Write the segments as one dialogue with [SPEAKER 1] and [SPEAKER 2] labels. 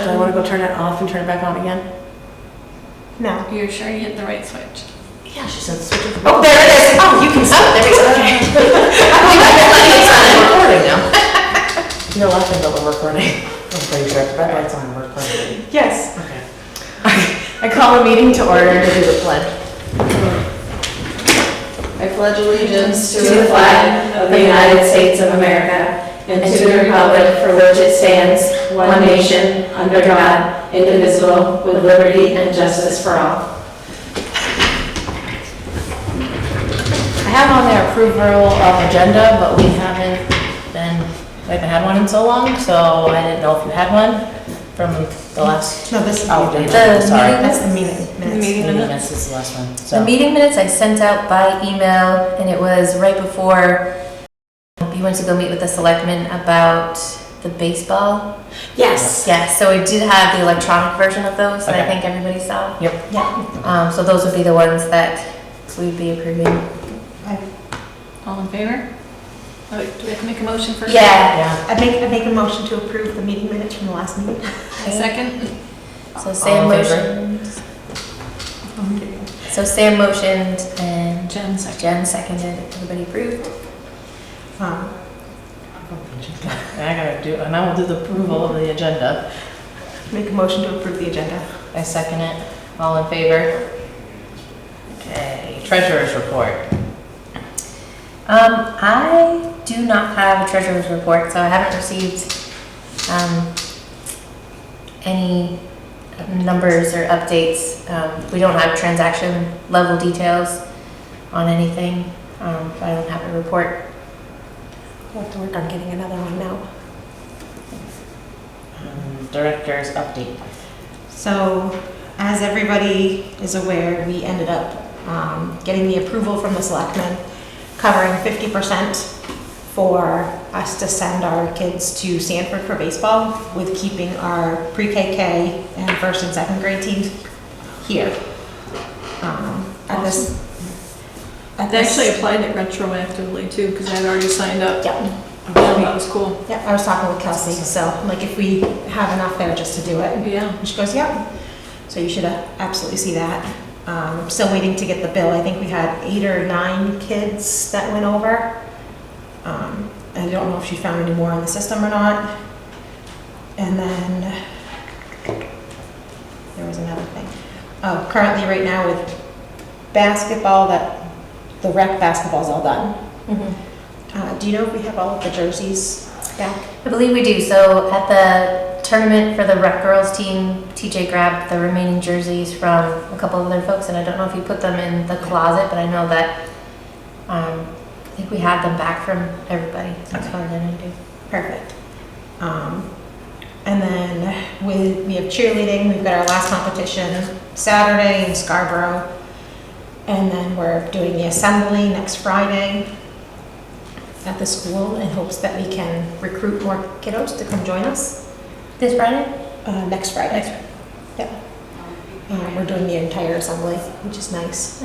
[SPEAKER 1] Do I want to go turn it off and turn it back on again?
[SPEAKER 2] No.
[SPEAKER 3] You're sure you hit the right switch?
[SPEAKER 1] Yeah, she said switch it.
[SPEAKER 2] Oh, there it is. Oh, you can stop. There we go. Okay.
[SPEAKER 1] It's on recording now. You're laughing, but we're recording. I'm pretty sure the red light's on, we're recording.
[SPEAKER 2] Yes.
[SPEAKER 1] Okay. I call a meeting to order to do the pledge. I pledge allegiance to the flag of the United States of America and to the republic for which it stands, one nation, under God, indivisible, with liberty and justice for all. I have on there approval of agenda, but we haven't had one in so long, so I didn't know if you had one from the last.
[SPEAKER 2] No, this is
[SPEAKER 1] Oh,
[SPEAKER 2] the
[SPEAKER 1] sorry.
[SPEAKER 2] That's the meeting minutes.
[SPEAKER 3] The meeting minutes.
[SPEAKER 1] This is the last one.
[SPEAKER 4] The
[SPEAKER 1] So
[SPEAKER 4] meeting minutes I sent out by email, and it was right before you went to go meet with the selectmen about the baseball.
[SPEAKER 2] Yes.
[SPEAKER 4] Yes, so we did have the electronic version of those that I
[SPEAKER 1] Okay.
[SPEAKER 4] think everybody saw.
[SPEAKER 1] Yep.
[SPEAKER 2] Yeah.
[SPEAKER 4] So those would be the ones that we'd be approving.
[SPEAKER 3] All in favor? Oh, do we have to make a motion first?
[SPEAKER 4] Yeah.
[SPEAKER 2] I make a motion to approve the meeting minutes from the last meeting.
[SPEAKER 3] A second?
[SPEAKER 4] So Sam
[SPEAKER 1] All in favor?
[SPEAKER 4] motioned. So Sam motioned and
[SPEAKER 3] Jen second.
[SPEAKER 4] Jen seconded. Everybody approved?
[SPEAKER 2] Um,
[SPEAKER 1] I gotta do, and I will do the approval of the agenda.
[SPEAKER 2] Make a motion to approve the agenda.
[SPEAKER 1] I second it. All in favor? Okay, treasurer's report.
[SPEAKER 4] I do not have a treasurer's report, so I haven't received any numbers or updates. We don't have transaction level details on anything, so I don't have a report.
[SPEAKER 2] We'll have to work on getting another one now.
[SPEAKER 1] Director's update.
[SPEAKER 2] So, as everybody is aware, we ended up getting the approval from the selectmen covering 50% for us to send our kids to Sanford for baseball, with keeping our pre-KK and first and second grade teams here. At this,
[SPEAKER 3] They actually applied it retroactively too, because I'd already signed up.
[SPEAKER 2] Yep.
[SPEAKER 3] Oh, that was cool.
[SPEAKER 2] Yep, I was talking with Kelsey, so like if we have enough there just to do it.
[SPEAKER 3] Yeah.
[SPEAKER 2] And she goes, yep. So you should absolutely see that. Still waiting to get the bill. I think we had 8 or 9 kids that went over. I don't know if she found any more in the system or not. And then there was another thing. Oh, currently right now with basketball, the rec basketball's all done. Do you know if we have all of the jerseys back?
[SPEAKER 4] I believe we do. So at the tournament for the rec girls team, TJ grabbed the remaining jerseys from a couple of other folks, and I don't know if he put them in the closet, but I know that I think we had them back from everybody, as far as I know.
[SPEAKER 2] Perfect. And then we have cheerleading. We've got our last competition Saturday in Scarborough. And then we're doing the assembly next Friday at the school in hopes that we can recruit more kiddos to come join us.
[SPEAKER 4] This Friday?
[SPEAKER 2] Next Friday. Yeah. We're doing the entire assembly, which is nice.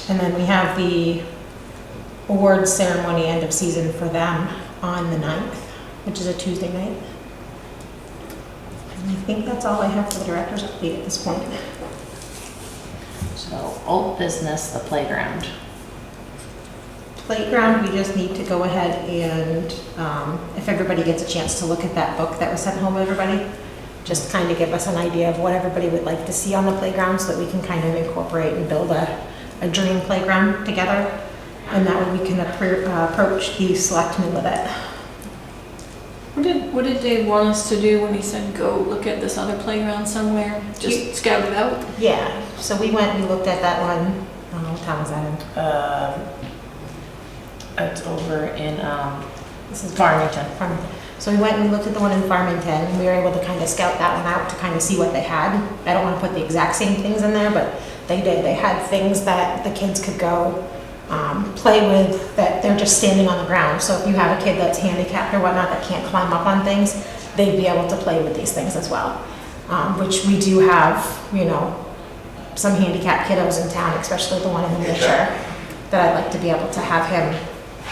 [SPEAKER 2] And then we have the awards ceremony end of season for them on the 9th, which is a Tuesday night. And I think that's all I have for the director's update at this point.
[SPEAKER 1] So, old business, the playground.
[SPEAKER 2] Playground, we just need to go ahead and, if everybody gets a chance to look at that book that was sent home to everybody, just kind of give us an idea of what everybody would like to see on the playground so that we can kind of incorporate and build a dream playground together. And that way we can approach the selectmen with it.
[SPEAKER 3] What did Dave want us to do when he said, go look at this other playground somewhere? Just scout it out?
[SPEAKER 2] Yeah, so we went and we looked at that one, I don't know what town was that in?
[SPEAKER 1] It's over in,
[SPEAKER 2] This is
[SPEAKER 1] Farmington.
[SPEAKER 2] Farmington. So we went and we looked at the one in Farmington, and we were able to kind of scout that one out to kind of see what they had. I don't want to put the exact same things in there, but they did. They had things that the kids could go play with, that they're just standing on the ground. So if you have a kid that's handicapped or whatnot that can't climb up on things, they'd be able to play with these things as well. Which we do have, you know, some handicapped kiddos in town, especially the one in the wheelchair, that I'd like to be able to have him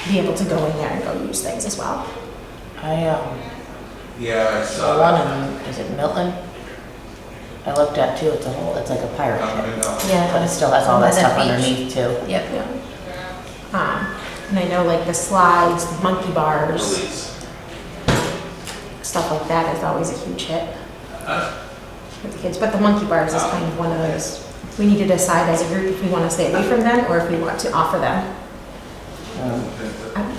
[SPEAKER 2] be able to go in there and go use things as well.
[SPEAKER 5] Yeah, I
[SPEAKER 6] The
[SPEAKER 5] saw
[SPEAKER 6] one
[SPEAKER 5] that.
[SPEAKER 6] in, is it Milton? I looked at too, it's like a pirate ship, but
[SPEAKER 4] Yeah.
[SPEAKER 6] it still has all that
[SPEAKER 4] By the
[SPEAKER 6] stuff
[SPEAKER 4] beach.
[SPEAKER 6] underneath too.
[SPEAKER 4] Yep.
[SPEAKER 2] And I know like the slides, the monkey bars,
[SPEAKER 5] Release.
[SPEAKER 2] stuff like that is always a huge hit with the kids. But the monkey bars is kind of one of those, we need to decide as a group if we want to stay away from them or if we want to offer them.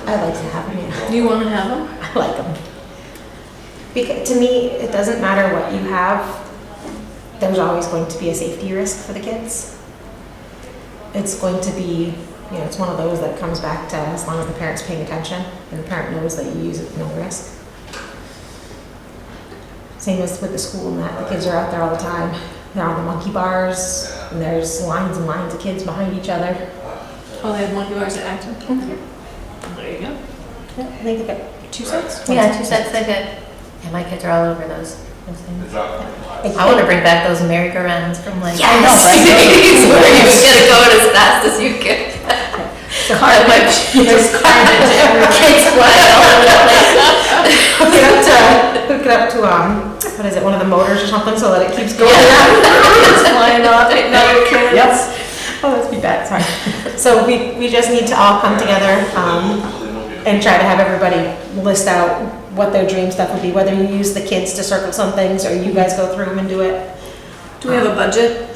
[SPEAKER 2] I like to have them, yeah.
[SPEAKER 3] Do you want to have them?
[SPEAKER 2] I like them. Because to me, it doesn't matter what you have, there's always going to be a safety risk for the kids. It's going to be, you know, it's one of those that comes back to as long as the parent's paying attention and the parent knows that you use it with no risk. Same as with the school and that, the kids are out there all the time. They're on the monkey bars and there's lines and lines of kids behind each other.
[SPEAKER 3] Oh, they have monkey bars at Acton? There you go.
[SPEAKER 2] Yeah, I think they got 2 sets.
[SPEAKER 4] Yeah, 2 sets, they get, yeah, my kids are all over those things.
[SPEAKER 2] I
[SPEAKER 4] I want to bring back those merry-go-rounds from like.
[SPEAKER 2] Yes!
[SPEAKER 4] Where you just gotta go as fast as you can. Carnage. There's carnage everywhere. Kids flying all over the place.
[SPEAKER 2] hook it up to, what is it, one of the motors or something so that it keeps going.
[SPEAKER 3] Kids flying off at night, kids.
[SPEAKER 2] Yep. Oh, that's be bad, sorry. So we just need to all come together, and try to have everybody list out what their dream stuff would be, whether you use the kids to circle some things or you guys go through them and do it.
[SPEAKER 3] Do we have a budget?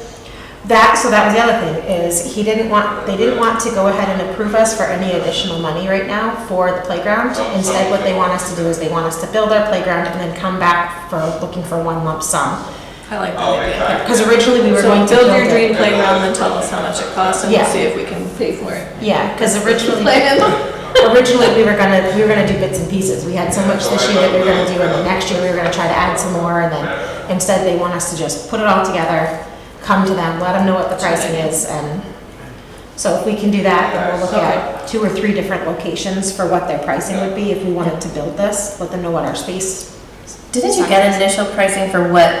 [SPEAKER 2] So that was the other thing, is they didn't want to go ahead and approve us for any additional money right now for the playground. Instead, what they want us to do is they want us to build our playground and then come back for looking for one lump sum.
[SPEAKER 3] I like that idea.
[SPEAKER 2] Because originally we were
[SPEAKER 3] So
[SPEAKER 2] going to
[SPEAKER 3] build
[SPEAKER 2] build
[SPEAKER 3] your dream
[SPEAKER 2] it.
[SPEAKER 3] playground, then tell us how much it costs, and we'll
[SPEAKER 2] Yeah.
[SPEAKER 3] see if we can pay for it.
[SPEAKER 2] Yeah, because originally
[SPEAKER 3] Plan.
[SPEAKER 2] we were gonna do bits and pieces. We had so much this year that we were gonna do, and the next year we were gonna try to add some more, and then instead they want us to just put it all together, come to them, let them know what the pricing is, and so if we can do that, then we'll look at 2 or 3 different locations for what their pricing would be if we wanted to build this, let them know what our space.
[SPEAKER 4] Didn't you get initial pricing for what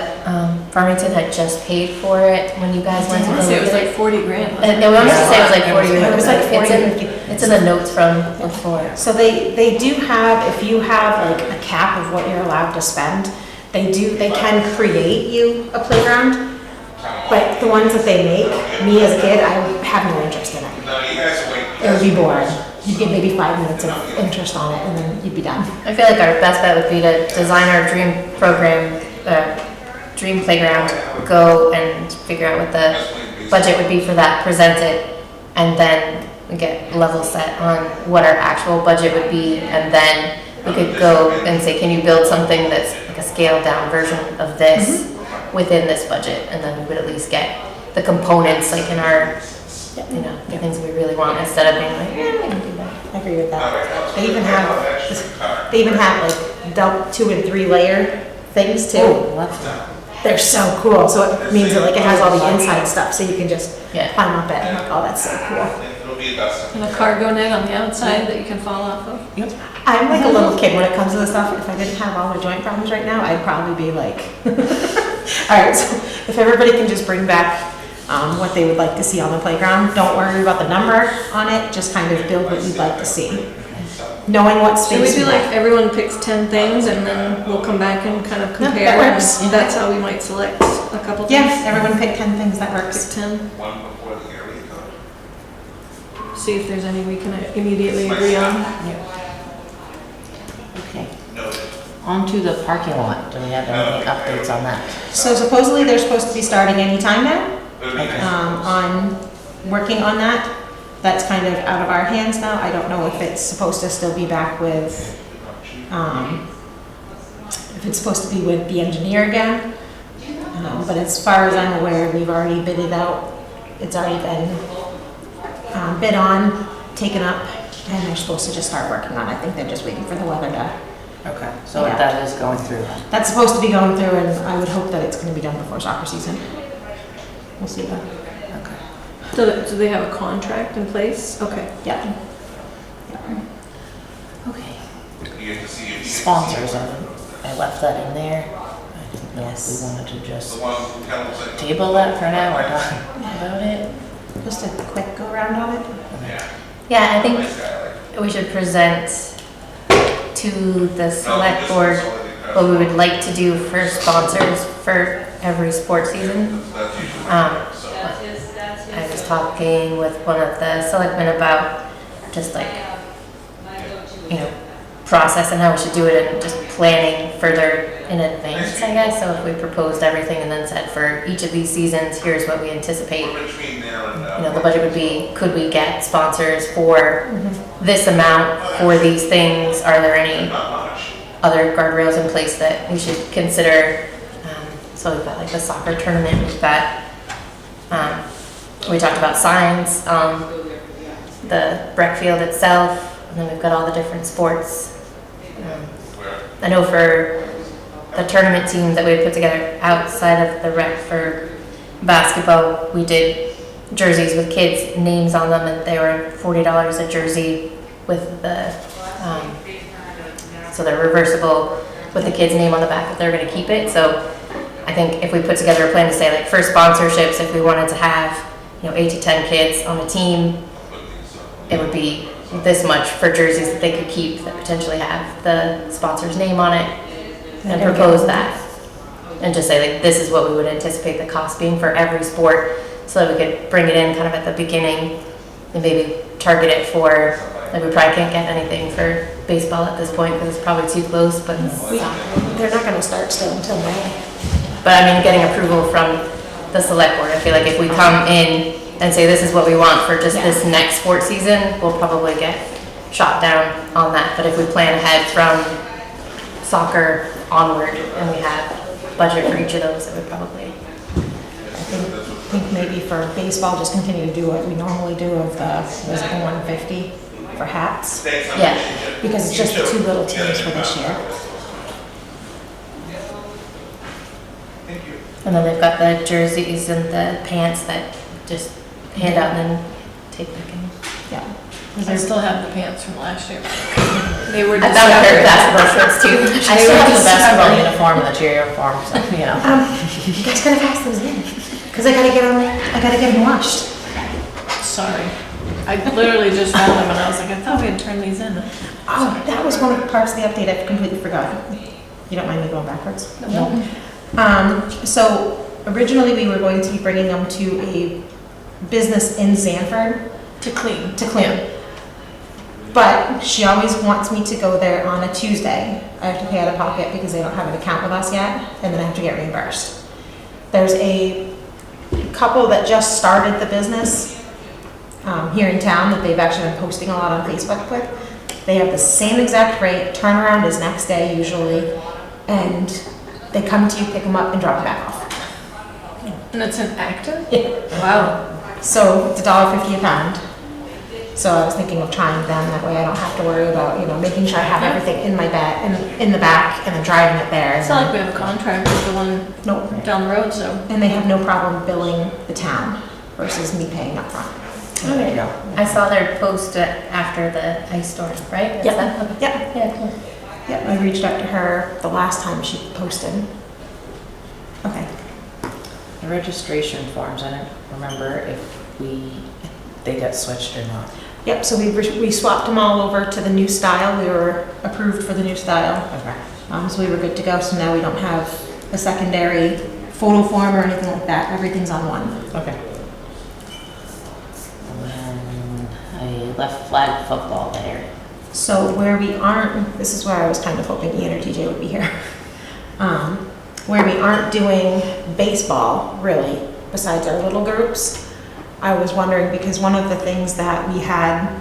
[SPEAKER 4] Farmington had just paid for it when you guys went
[SPEAKER 3] I
[SPEAKER 4] to
[SPEAKER 3] want
[SPEAKER 4] go
[SPEAKER 3] to say it
[SPEAKER 4] look
[SPEAKER 3] was
[SPEAKER 4] at
[SPEAKER 3] like
[SPEAKER 4] it?
[SPEAKER 3] 40 grand.
[SPEAKER 4] I wanted to say it was like 40.
[SPEAKER 2] It was like 40 or 50.
[SPEAKER 4] It's in the notes from before.
[SPEAKER 2] So they do have, if you have like a cap of what you're allowed to spend, they can create you a playground. But the ones that they make, me as a kid, I have no interest in it.
[SPEAKER 5] No, you guys wait.
[SPEAKER 2] It would be boring. You'd get maybe 5 minutes of interest on it and then you'd be done.
[SPEAKER 4] I feel like our best bet would be to design our dream program, dream playground, go and figure out what the budget would be for that, present it, and then get level set on what our actual budget would be, and then we could go and say, can you build something that's like a scaled down version of this within this budget, and then we would at least get the components like in our, you know, the things we really want, instead of being like, yeah, we can do that.
[SPEAKER 2] I agree with that. They even have like 2 and 3 layer things too.
[SPEAKER 6] Oh, that's,
[SPEAKER 2] They're so cool. So it means that like it has all the inside stuff, so you can just
[SPEAKER 4] Yeah.
[SPEAKER 2] climb up it. I'm like, oh, that's so cool.
[SPEAKER 5] It'll be a dust.
[SPEAKER 3] And a cargo net on the outside that you can fall off of.
[SPEAKER 2] I'm like a little kid when it comes to this stuff. If I didn't have all the joint problems right now, I'd probably be like, all right, so if everybody can just bring back what they would like to see on the playground, don't worry about the number on it, just kind of build what you'd like to see. Knowing what
[SPEAKER 3] Should we
[SPEAKER 2] space
[SPEAKER 3] do
[SPEAKER 2] we
[SPEAKER 3] like
[SPEAKER 2] have.
[SPEAKER 3] everyone picks 10 things and then we'll come back and kind of
[SPEAKER 2] that
[SPEAKER 3] compare?
[SPEAKER 2] works.
[SPEAKER 3] and That's how we might select a couple things.
[SPEAKER 2] Yeah, everyone pick 10 things, that
[SPEAKER 3] Pick
[SPEAKER 2] works.
[SPEAKER 3] 10,
[SPEAKER 5] One before the area code.
[SPEAKER 3] see if there's any we can immediately agree on.
[SPEAKER 6] okay.
[SPEAKER 5] Noted.
[SPEAKER 6] On to the parking lot, do we have any updates on that?
[SPEAKER 2] So supposedly they're supposed to be starting anytime now.
[SPEAKER 5] It'll be nice.
[SPEAKER 2] On working on that. That's kind of out of our hands now. I don't know if it's supposed to still be back with, if it's supposed to be with the engineer again. But as far as I'm aware, we've already bid it out. It's already been bid on, taken up, and they're supposed to just start working on it. I think they're just waiting for the weather to.
[SPEAKER 6] Okay, so
[SPEAKER 2] Yeah.
[SPEAKER 6] that is going through.
[SPEAKER 2] That's supposed to be going through, and I would hope that it's gonna be done before soccer season. We'll see though.
[SPEAKER 6] Okay.
[SPEAKER 3] So do they have a contract in place? Okay.
[SPEAKER 2] Yeah.
[SPEAKER 6] Okay.
[SPEAKER 5] You get to see if you
[SPEAKER 6] Sponsors, I left that in there. I didn't know if
[SPEAKER 2] Yes.
[SPEAKER 6] we wanted to just
[SPEAKER 5] The one who tells it.
[SPEAKER 6] table that for now or talk about it.
[SPEAKER 2] Just a quick go around on it.
[SPEAKER 4] Yeah, I think
[SPEAKER 5] Nice guy, like.
[SPEAKER 4] we should present to the select board what we would like to do for sponsors for every sports season.
[SPEAKER 5] That's usually
[SPEAKER 4] Um,
[SPEAKER 5] so.
[SPEAKER 4] I was talking with one of the selectmen about just like, you know, process and how we should do it and just planning further in advance, I guess. So if we proposed everything and then said for each of these seasons, here's what we anticipate,
[SPEAKER 5] We're between there and,
[SPEAKER 4] you know, the budget would be, could we get sponsors for this amount for these things? Are there any
[SPEAKER 5] not much.
[SPEAKER 4] other guardrails in place that we should consider? So we've got like the soccer tournament, we've got, we talked about signs, the rec field itself, and then we've got all the different sports. I know for the tournament team that we had put together outside of the rec for basketball, we did jerseys with kids' names on them, and they were $40 a jersey with the, so they're reversible with the kid's name on the back if they're gonna keep it. So I think if we put together a plan to say like for sponsorships, if we wanted to have, you know, 8 to 10 kids on a team, it would be this much for jerseys that they could keep that potentially have the sponsor's name on it, and propose that. And just say like, this is what we would anticipate the cost being for every sport, so that we could bring it in kind of at the beginning and maybe target it for, like we probably can't get anything for baseball at this point because it's probably too close, but
[SPEAKER 2] They're not gonna start still until May.
[SPEAKER 4] but I mean, getting approval from the select board, I feel like if we come in and say this is what we want for just this next sports season, we'll probably get shot down on that. But if we plan ahead from soccer onward and we have budget for each of those, it would probably,
[SPEAKER 2] I think maybe for baseball, just continue to do what we normally do of the, was it the 150 for hats?
[SPEAKER 4] yeah.
[SPEAKER 2] Because it's just the two little teams for this year.
[SPEAKER 5] Thank you.
[SPEAKER 4] And then they've got the jerseys and the pants that just hand out and then take back in.
[SPEAKER 2] Yeah.
[SPEAKER 3] I still have the pants from last year. They were
[SPEAKER 4] I found a pair of basketball shorts too.
[SPEAKER 6] I still have the basketball uniform and the cheer uniform, so, you know.
[SPEAKER 2] You guys gotta pass those in, cause I gotta get them washed.
[SPEAKER 3] Sorry. I literally just found them and I was like, I thought we had turned these in.
[SPEAKER 2] Oh, that was one of the parts of the update I completely forgot. You don't mind me going backwards?
[SPEAKER 3] No.
[SPEAKER 2] So originally we were going to be bringing them to a business in Sanford
[SPEAKER 3] To clean.
[SPEAKER 2] to clean. But she always wants me to go there on a Tuesday. I have to pay out of pocket because they don't have an account with us yet, and then I have to get reimbursed. There's a couple that just started the business here in town that they've actually been posting a lot on Facebook with. They have the same exact rate, turnaround is next day usually, and they come to you, pick them up, and drop them back off.
[SPEAKER 3] And it's an Acton?
[SPEAKER 2] Yeah.
[SPEAKER 3] Wow.
[SPEAKER 2] So it's $1.50 a pound. So I was thinking of trying them, that way I don't have to worry about, you know, making sure I have everything in my bag, in the back, and then driving it there.
[SPEAKER 3] It's not like we have a contract with the one
[SPEAKER 2] Nope.
[SPEAKER 3] down the road, so.
[SPEAKER 2] And they have no problem billing the town versus me paying up front.
[SPEAKER 6] There you go.
[SPEAKER 4] I saw their post after the ice storm, right? Is
[SPEAKER 2] Yep.
[SPEAKER 4] that- okay.
[SPEAKER 2] Yep.
[SPEAKER 4] Yeah, cool.
[SPEAKER 2] Yep, I reached out to her the last time she posted. Okay.
[SPEAKER 6] The registration forms, I don't remember if they got switched or not.
[SPEAKER 2] Yep, so we swapped them all over to the new style. We were approved for the new style.
[SPEAKER 6] Okay.
[SPEAKER 2] So we were good to go, so now we don't have a secondary photo form or anything like that. Everything's on one.
[SPEAKER 6] Okay. And then I left flag football there.
[SPEAKER 2] So where we aren't, this is where I was kind of hoping Ian or TJ would be here. Where we aren't doing baseball, really, besides our little groups, I was wondering, because one of the things that we had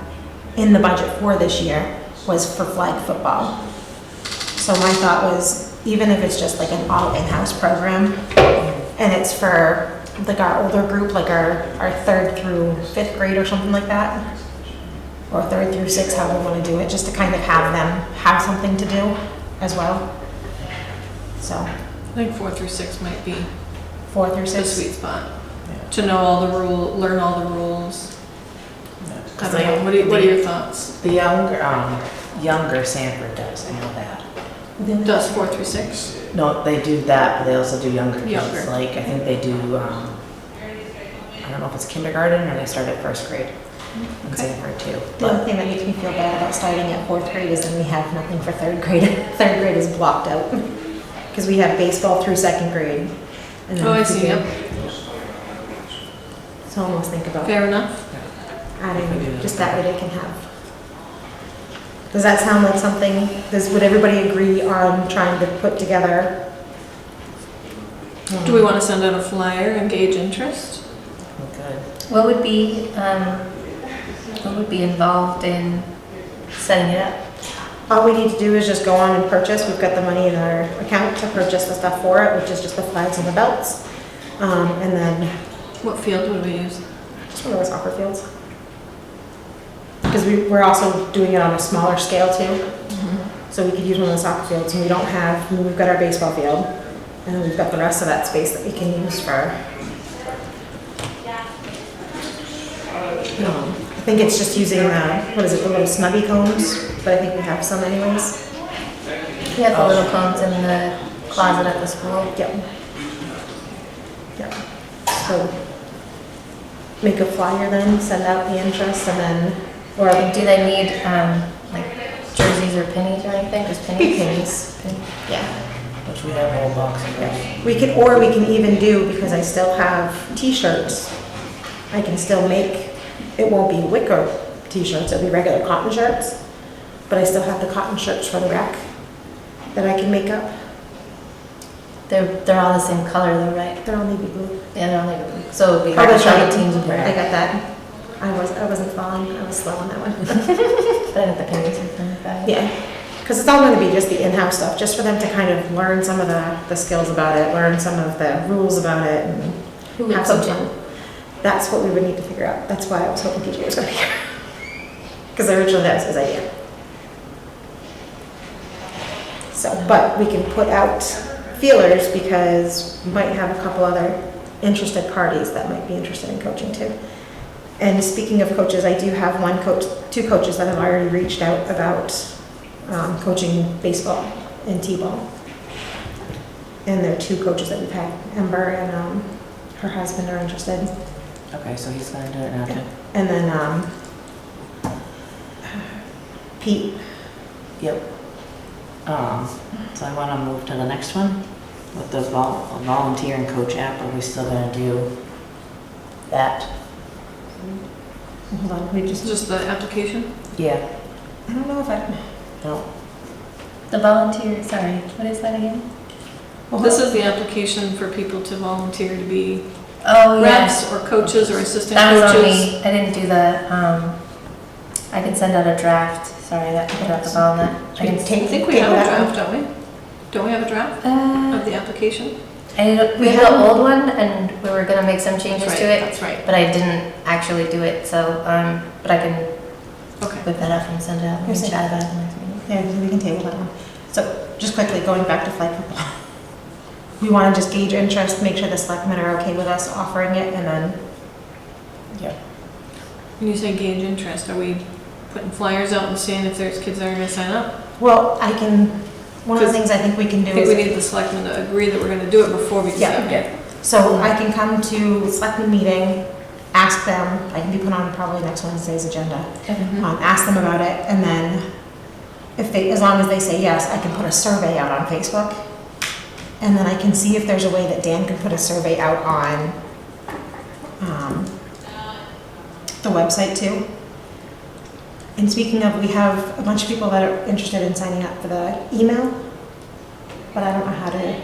[SPEAKER 2] in the budget for this year was for flag football. So my thought was, even if it's just like an all in-house program, and it's for like our older group, like our 3rd through 5th grade or something like that, or 3rd through 6th, however we want to do it, just to kind of have them have something to do as well. So,
[SPEAKER 3] I think 4 through 6 might be
[SPEAKER 2] 4 through
[SPEAKER 3] the
[SPEAKER 2] 6.
[SPEAKER 3] sweet spot. To know all the learn all the rules. I don't know, what are your thoughts?
[SPEAKER 6] The younger Sanford does, I know that.
[SPEAKER 3] Does 4 through 6?
[SPEAKER 6] No, they do that, but they also do younger kids.
[SPEAKER 3] Younger.
[SPEAKER 6] Like, I think they do, I don't know if it's kindergarten or they start at 1st grade in
[SPEAKER 3] Okay.
[SPEAKER 6] Sanford too.
[SPEAKER 2] The only thing that makes me feel bad about starting at 4th grade is then we have nothing for 3rd grade. 3rd grade is blocked out. because we have baseball through second grade. and then
[SPEAKER 3] Oh, I
[SPEAKER 2] we
[SPEAKER 3] see,
[SPEAKER 2] can-
[SPEAKER 3] yep.
[SPEAKER 2] So almost think about
[SPEAKER 3] Fair enough.
[SPEAKER 2] adding, just that way they can have. Does that sound like something, would everybody agree on trying to put together?
[SPEAKER 3] Do we want to send out a flyer and gauge interest?
[SPEAKER 6] Good.
[SPEAKER 4] What would be involved in setting it up?
[SPEAKER 2] All we need to do is just go on and purchase. We've got the money in our account to purchase the stuff for it, which is just the flags and the belts. And then
[SPEAKER 3] What field would we use?
[SPEAKER 2] just one of our soccer fields. Because we're also doing it on a smaller scale too. So we could use one of the soccer fields, and we've got our baseball field, and then we've got the rest of that space that we can use for. I think it's just using the little snubby cones, but I think we have some anyways.
[SPEAKER 4] We have the little cones in the closet at the school.
[SPEAKER 2] Yep. Yep. So make a flyer then, send out the interest, and then, or
[SPEAKER 4] Do they need, like jerseys or pennies or anything? Just pennies?
[SPEAKER 2] pennies. Yeah.
[SPEAKER 6] Which we have a whole box of those.
[SPEAKER 2] We can even do, because I still have t-shirts, I can still make, it won't be wicker t-shirts, it'll be regular cotton shirts, but I still have the cotton shirts for the rec that I can make up.
[SPEAKER 4] They're all the same color though, right?
[SPEAKER 2] They're all navy blue.
[SPEAKER 4] Yeah, they're all like blue. So it would be
[SPEAKER 2] Oh,
[SPEAKER 4] hard to
[SPEAKER 2] that's
[SPEAKER 4] tell
[SPEAKER 2] right.
[SPEAKER 4] what teams would
[SPEAKER 2] I
[SPEAKER 4] wear.
[SPEAKER 2] got that. I wasn't following, I was slow on that one.
[SPEAKER 4] But I got the pennies and things like that.
[SPEAKER 2] Yeah, because it's all gonna be just the in-house stuff, just for them to kind of learn some of the skills about it, learn some of the rules about it, and
[SPEAKER 4] Who would
[SPEAKER 2] have some
[SPEAKER 4] coach
[SPEAKER 2] fun.
[SPEAKER 4] it?
[SPEAKER 2] That's what we would need to figure out. That's why I was hoping TJ was gonna be here. Because originally that was his idea. So, but we can put out feelers, because we might have a couple other interested parties that might be interested in coaching too. And speaking of coaches, I do have two coaches that have already reached out about coaching baseball and t-ball. And there are two coaches that we've had, Ember and her husband are interested.
[SPEAKER 6] Okay, so he's gonna do it now too?
[SPEAKER 2] And then Pete.
[SPEAKER 6] Yep. So I wanna move to the next one with the volunteer and coach app. Are we still gonna do that?
[SPEAKER 2] Hold on, we just,
[SPEAKER 3] Just the application?
[SPEAKER 6] Yeah.
[SPEAKER 2] I don't know if I,
[SPEAKER 6] No.
[SPEAKER 4] The volunteer, sorry, what is that again?
[SPEAKER 3] Well, this is the application for people to volunteer to be
[SPEAKER 4] Oh, yeah.
[SPEAKER 3] reps or coaches or assistant
[SPEAKER 4] That was on
[SPEAKER 3] coaches.
[SPEAKER 4] me. I didn't do the, I can send out a draft. Sorry, that I dropped the ball on that. I can
[SPEAKER 3] I think we have a draft, don't we? Don't we have a draft of the application?
[SPEAKER 4] we had the old one and we were gonna make some changes
[SPEAKER 3] That's
[SPEAKER 4] to
[SPEAKER 3] right,
[SPEAKER 4] it,
[SPEAKER 3] that's right.
[SPEAKER 4] but I didn't actually do it, so, but I can
[SPEAKER 3] Okay.
[SPEAKER 4] whip that up and send it out. We can
[SPEAKER 2] Here's
[SPEAKER 4] chat about it in the next meeting.
[SPEAKER 2] yeah, we can table that one. So just quickly, going back to flag football. We want to just gauge interest, make sure the selectmen are okay with us offering it, and then,
[SPEAKER 3] When you say gauge interest, are we putting flyers out and seeing if there's kids that are gonna sign up?
[SPEAKER 2] well, one of the
[SPEAKER 3] 'Cause
[SPEAKER 2] things I think we can
[SPEAKER 3] I
[SPEAKER 2] do
[SPEAKER 3] think we
[SPEAKER 2] is,
[SPEAKER 3] need the selectmen to agree that we're gonna do it before we decide.
[SPEAKER 6] Yeah.
[SPEAKER 2] so I can come to selectmen meeting, ask them, I can be put on probably next Wednesday's agenda. Ask them about it, and then as long as they say yes, I can put a survey out on Facebook. And then I can see if there's a way that Dan could put a survey out on the website too. And speaking of, we have a bunch of people that are interested in signing up for the email, but I don't know how to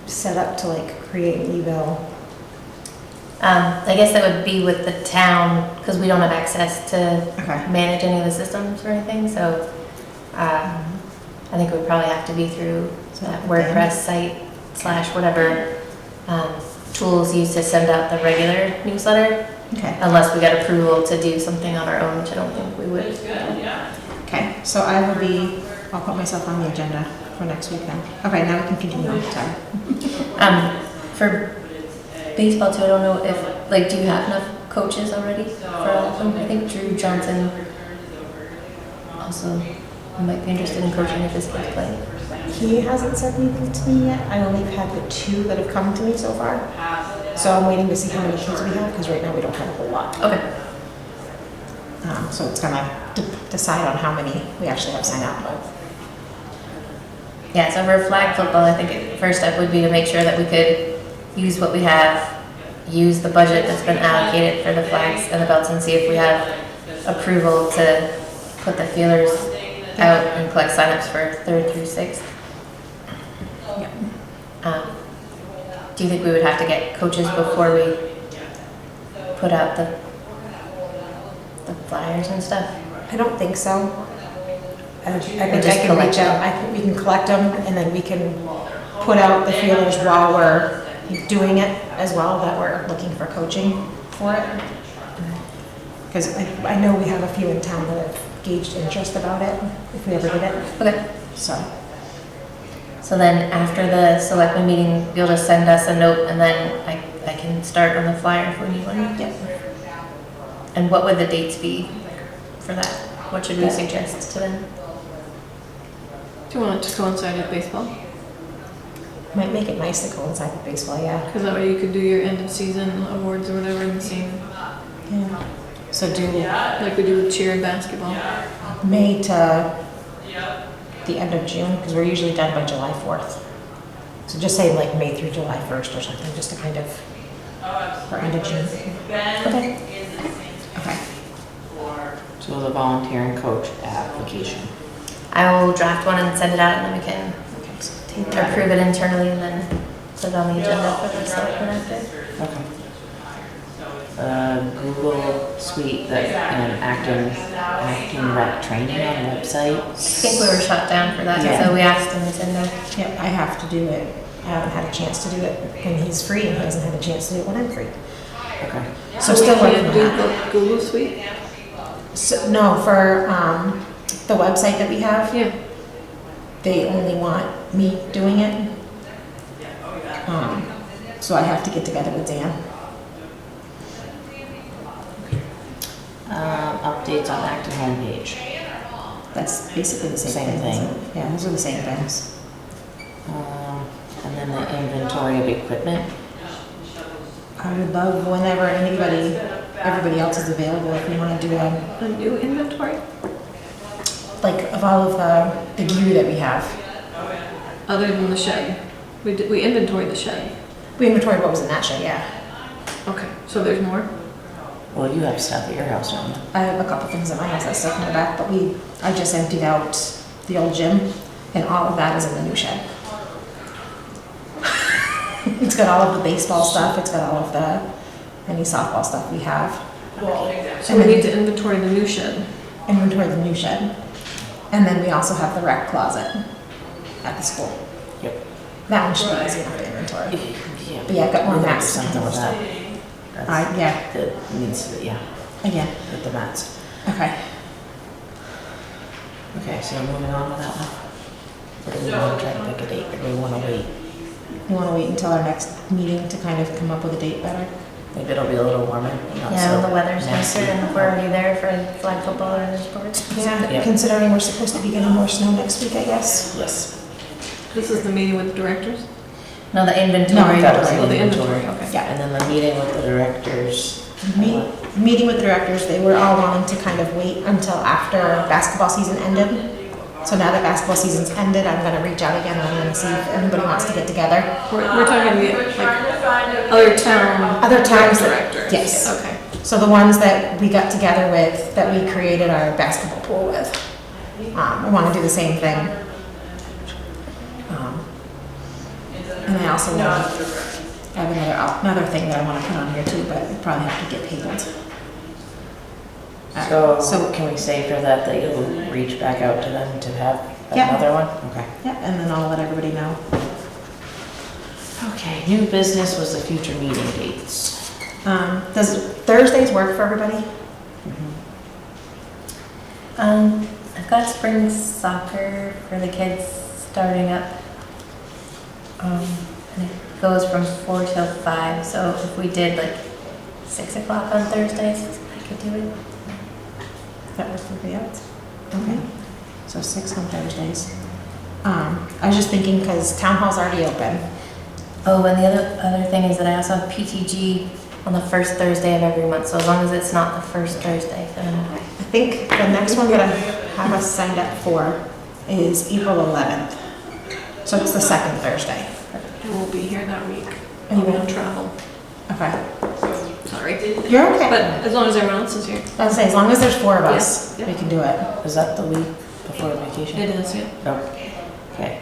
[SPEAKER 2] set up to like create an email.
[SPEAKER 4] I guess that would be with the town, because we don't have access to
[SPEAKER 2] Okay.
[SPEAKER 4] manage any of the systems or anything, so, I think it would probably have to be through that WordPress site / whatever, tools used to send out the regular newsletter,
[SPEAKER 2] Okay.
[SPEAKER 4] unless we got approval to do something on our own, which I don't think we would.
[SPEAKER 2] Okay, so I'll put myself on the agenda for next week then. Okay, now we can continue on, sorry.
[SPEAKER 4] For baseball too, I don't know if, like, do you have enough coaches already for all of them? I think Drew Johnson also might be interested in coaching if his kids play.
[SPEAKER 2] He hasn't said anything to me yet. I only have had the two that have come to me so far. So I'm waiting to see how many kids we have, because right now we don't have a whole lot.
[SPEAKER 4] Okay.
[SPEAKER 2] So it's gonna decide on how many we actually have signed up.
[SPEAKER 4] Yeah, so for flag football, I think the first step would be to make sure that we could use what we have, use the budget that's been allocated for the flags and the belts, and see if we have approval to put the feelers out and collect signups for 3rd through 6th. Do you think we would have to get coaches before we put out the flyers and stuff?
[SPEAKER 2] I don't think so. I think I
[SPEAKER 4] just
[SPEAKER 2] can
[SPEAKER 4] collect
[SPEAKER 2] reach out, we can collect them, and then we can put out the feelers while we're doing it as well, that we're looking for coaching for it. Because I know we have a few in town that have gauged interest about it, if we ever did it,
[SPEAKER 4] Okay.
[SPEAKER 2] so.
[SPEAKER 4] So then after the selectmen meeting, you'll just send us a note and then I can start on the flyer if we need one?
[SPEAKER 2] Yep.
[SPEAKER 4] And what would the dates be for that? What should we suggest to them?
[SPEAKER 3] Do you want it to coincide with baseball?
[SPEAKER 2] Might make it nice to coincide with baseball, yeah.
[SPEAKER 3] Because that way you could do your end of season awards or whatever in the same,
[SPEAKER 2] Yeah. So do
[SPEAKER 3] like we do with cheer and basketball.
[SPEAKER 2] May to the end of June, because we're usually done by July 4th. So just say like May through July 1st or something, just to kind of, or end of June.
[SPEAKER 4] Okay.
[SPEAKER 2] Okay.
[SPEAKER 6] So the volunteer and coach application.
[SPEAKER 4] I will draft one and send it out and then we can
[SPEAKER 2] Okay, so take that.
[SPEAKER 4] approve it internally and then put it on the agenda for the selectmen after.
[SPEAKER 6] Okay. Google Suite, the acting rec training on the website.
[SPEAKER 4] I think we were shut down for that,
[SPEAKER 6] Yeah.
[SPEAKER 4] so we asked him, he said no.
[SPEAKER 2] Yep, I have to do it. I haven't had a chance to do it when he's free, and he hasn't had a chance to do it when I'm free.
[SPEAKER 6] Okay.
[SPEAKER 2] So
[SPEAKER 3] we
[SPEAKER 2] still working
[SPEAKER 3] can't
[SPEAKER 2] on
[SPEAKER 3] do
[SPEAKER 2] that.
[SPEAKER 3] the Google Suite?
[SPEAKER 2] So, no, for the website that we have,
[SPEAKER 3] Yeah.
[SPEAKER 2] they only want me doing it. So I have to get together with Dan.
[SPEAKER 6] Updates on active homepage.
[SPEAKER 2] That's basically the same
[SPEAKER 6] Same
[SPEAKER 2] thing.
[SPEAKER 6] thing.
[SPEAKER 2] Yeah, those are the same things.
[SPEAKER 6] And then the inventory of equipment.
[SPEAKER 2] I would love whenever everybody else is available, if we want to do
[SPEAKER 3] A new inventory?
[SPEAKER 2] like of all of the gear that we have.
[SPEAKER 3] Other than the shed? We inventoried the shed.
[SPEAKER 2] We inventoried what was in that shed, yeah.
[SPEAKER 3] Okay, so there's more?
[SPEAKER 6] Well, you have stuff at your house, don't you?
[SPEAKER 2] I have a couple things in my house that's stuck in the back, but I just emptied out the old gym, and all of that is in the new shed. It's got all of the baseball stuff, it's got all of any softball stuff we have.
[SPEAKER 3] So we need to inventory the new shed.
[SPEAKER 2] Inventory the new shed. And then we also have the rec closet at the school.
[SPEAKER 6] Yep.
[SPEAKER 2] That one should be easy enough to inventory.
[SPEAKER 6] Yeah.
[SPEAKER 2] But yeah, I've got more
[SPEAKER 6] We'll do
[SPEAKER 2] mats.
[SPEAKER 6] something with that.
[SPEAKER 2] Yeah,
[SPEAKER 6] That needs to, yeah,
[SPEAKER 2] again,
[SPEAKER 6] with the mats.
[SPEAKER 2] okay.
[SPEAKER 6] Okay, so moving on with that one. Or do we want to try to pick a date, or do we want to wait?
[SPEAKER 2] You want to wait until our next meeting to kind of come up with a date better?
[SPEAKER 6] Maybe it'll be a little warmer. Not
[SPEAKER 4] Yeah,
[SPEAKER 6] so
[SPEAKER 4] when the weather's
[SPEAKER 6] nasty.
[SPEAKER 4] nicer and we're already there for flag football or other sports.
[SPEAKER 6] Yeah.
[SPEAKER 2] Considering we're supposed to be getting more snow next week, I guess.
[SPEAKER 6] Yes.
[SPEAKER 3] This is the meeting with the directors?
[SPEAKER 4] No, the inventory.
[SPEAKER 2] No,
[SPEAKER 6] That was
[SPEAKER 3] Oh,
[SPEAKER 6] the
[SPEAKER 3] the
[SPEAKER 6] inventory.
[SPEAKER 3] inventory, okay.
[SPEAKER 2] Yeah.
[SPEAKER 6] And then the meeting with the directors.
[SPEAKER 2] Meeting with the directors, they were all wanting to kind of wait until after basketball season ended. So now that basketball season's ended, I'm gonna reach out again and I'm gonna see if anybody wants to get together.
[SPEAKER 3] We're talking like other town.
[SPEAKER 2] Other towns that-
[SPEAKER 3] directors?
[SPEAKER 2] yes.
[SPEAKER 3] Okay.
[SPEAKER 2] So the ones that we got together with, that we created our basketball pool with, I wanna do the same thing. And I also have another thing that I wanna put on here too, but it probably have to get tabled.
[SPEAKER 6] So can we say for that you'll reach back out to them to have
[SPEAKER 2] Yeah.
[SPEAKER 6] another one? Okay.
[SPEAKER 2] Yeah, and then I'll let everybody know.
[SPEAKER 6] Okay, new business was the future meeting dates.
[SPEAKER 2] Does Thursdays work for everybody?
[SPEAKER 4] I've got spring soccer for the kids starting up. And it goes from 4 till 5, so if we did like 6 o'clock on Thursdays, I could do it.
[SPEAKER 2] That works for everybody else? Okay, so 6 on Thursdays. I was just thinking, because town hall's already open.
[SPEAKER 4] Oh, and the other thing is that I also have PTG on the first Thursday of every month, so as long as it's not the first Thursday, then
[SPEAKER 2] I think the next one that I have us signed up for is April 11th. So it's the second Thursday.
[SPEAKER 3] I won't be here that week.
[SPEAKER 2] Oh, you
[SPEAKER 3] I'm
[SPEAKER 2] won't?
[SPEAKER 3] on travel.
[SPEAKER 2] Okay.
[SPEAKER 3] Sorry.
[SPEAKER 2] You're okay.
[SPEAKER 3] But as long as everyone else is here.
[SPEAKER 2] I was say, as long as there's 4 of us,
[SPEAKER 3] Yeah.
[SPEAKER 2] we can do it.
[SPEAKER 6] Is that the week before vacation?
[SPEAKER 3] It is, yeah.
[SPEAKER 6] Oh, okay.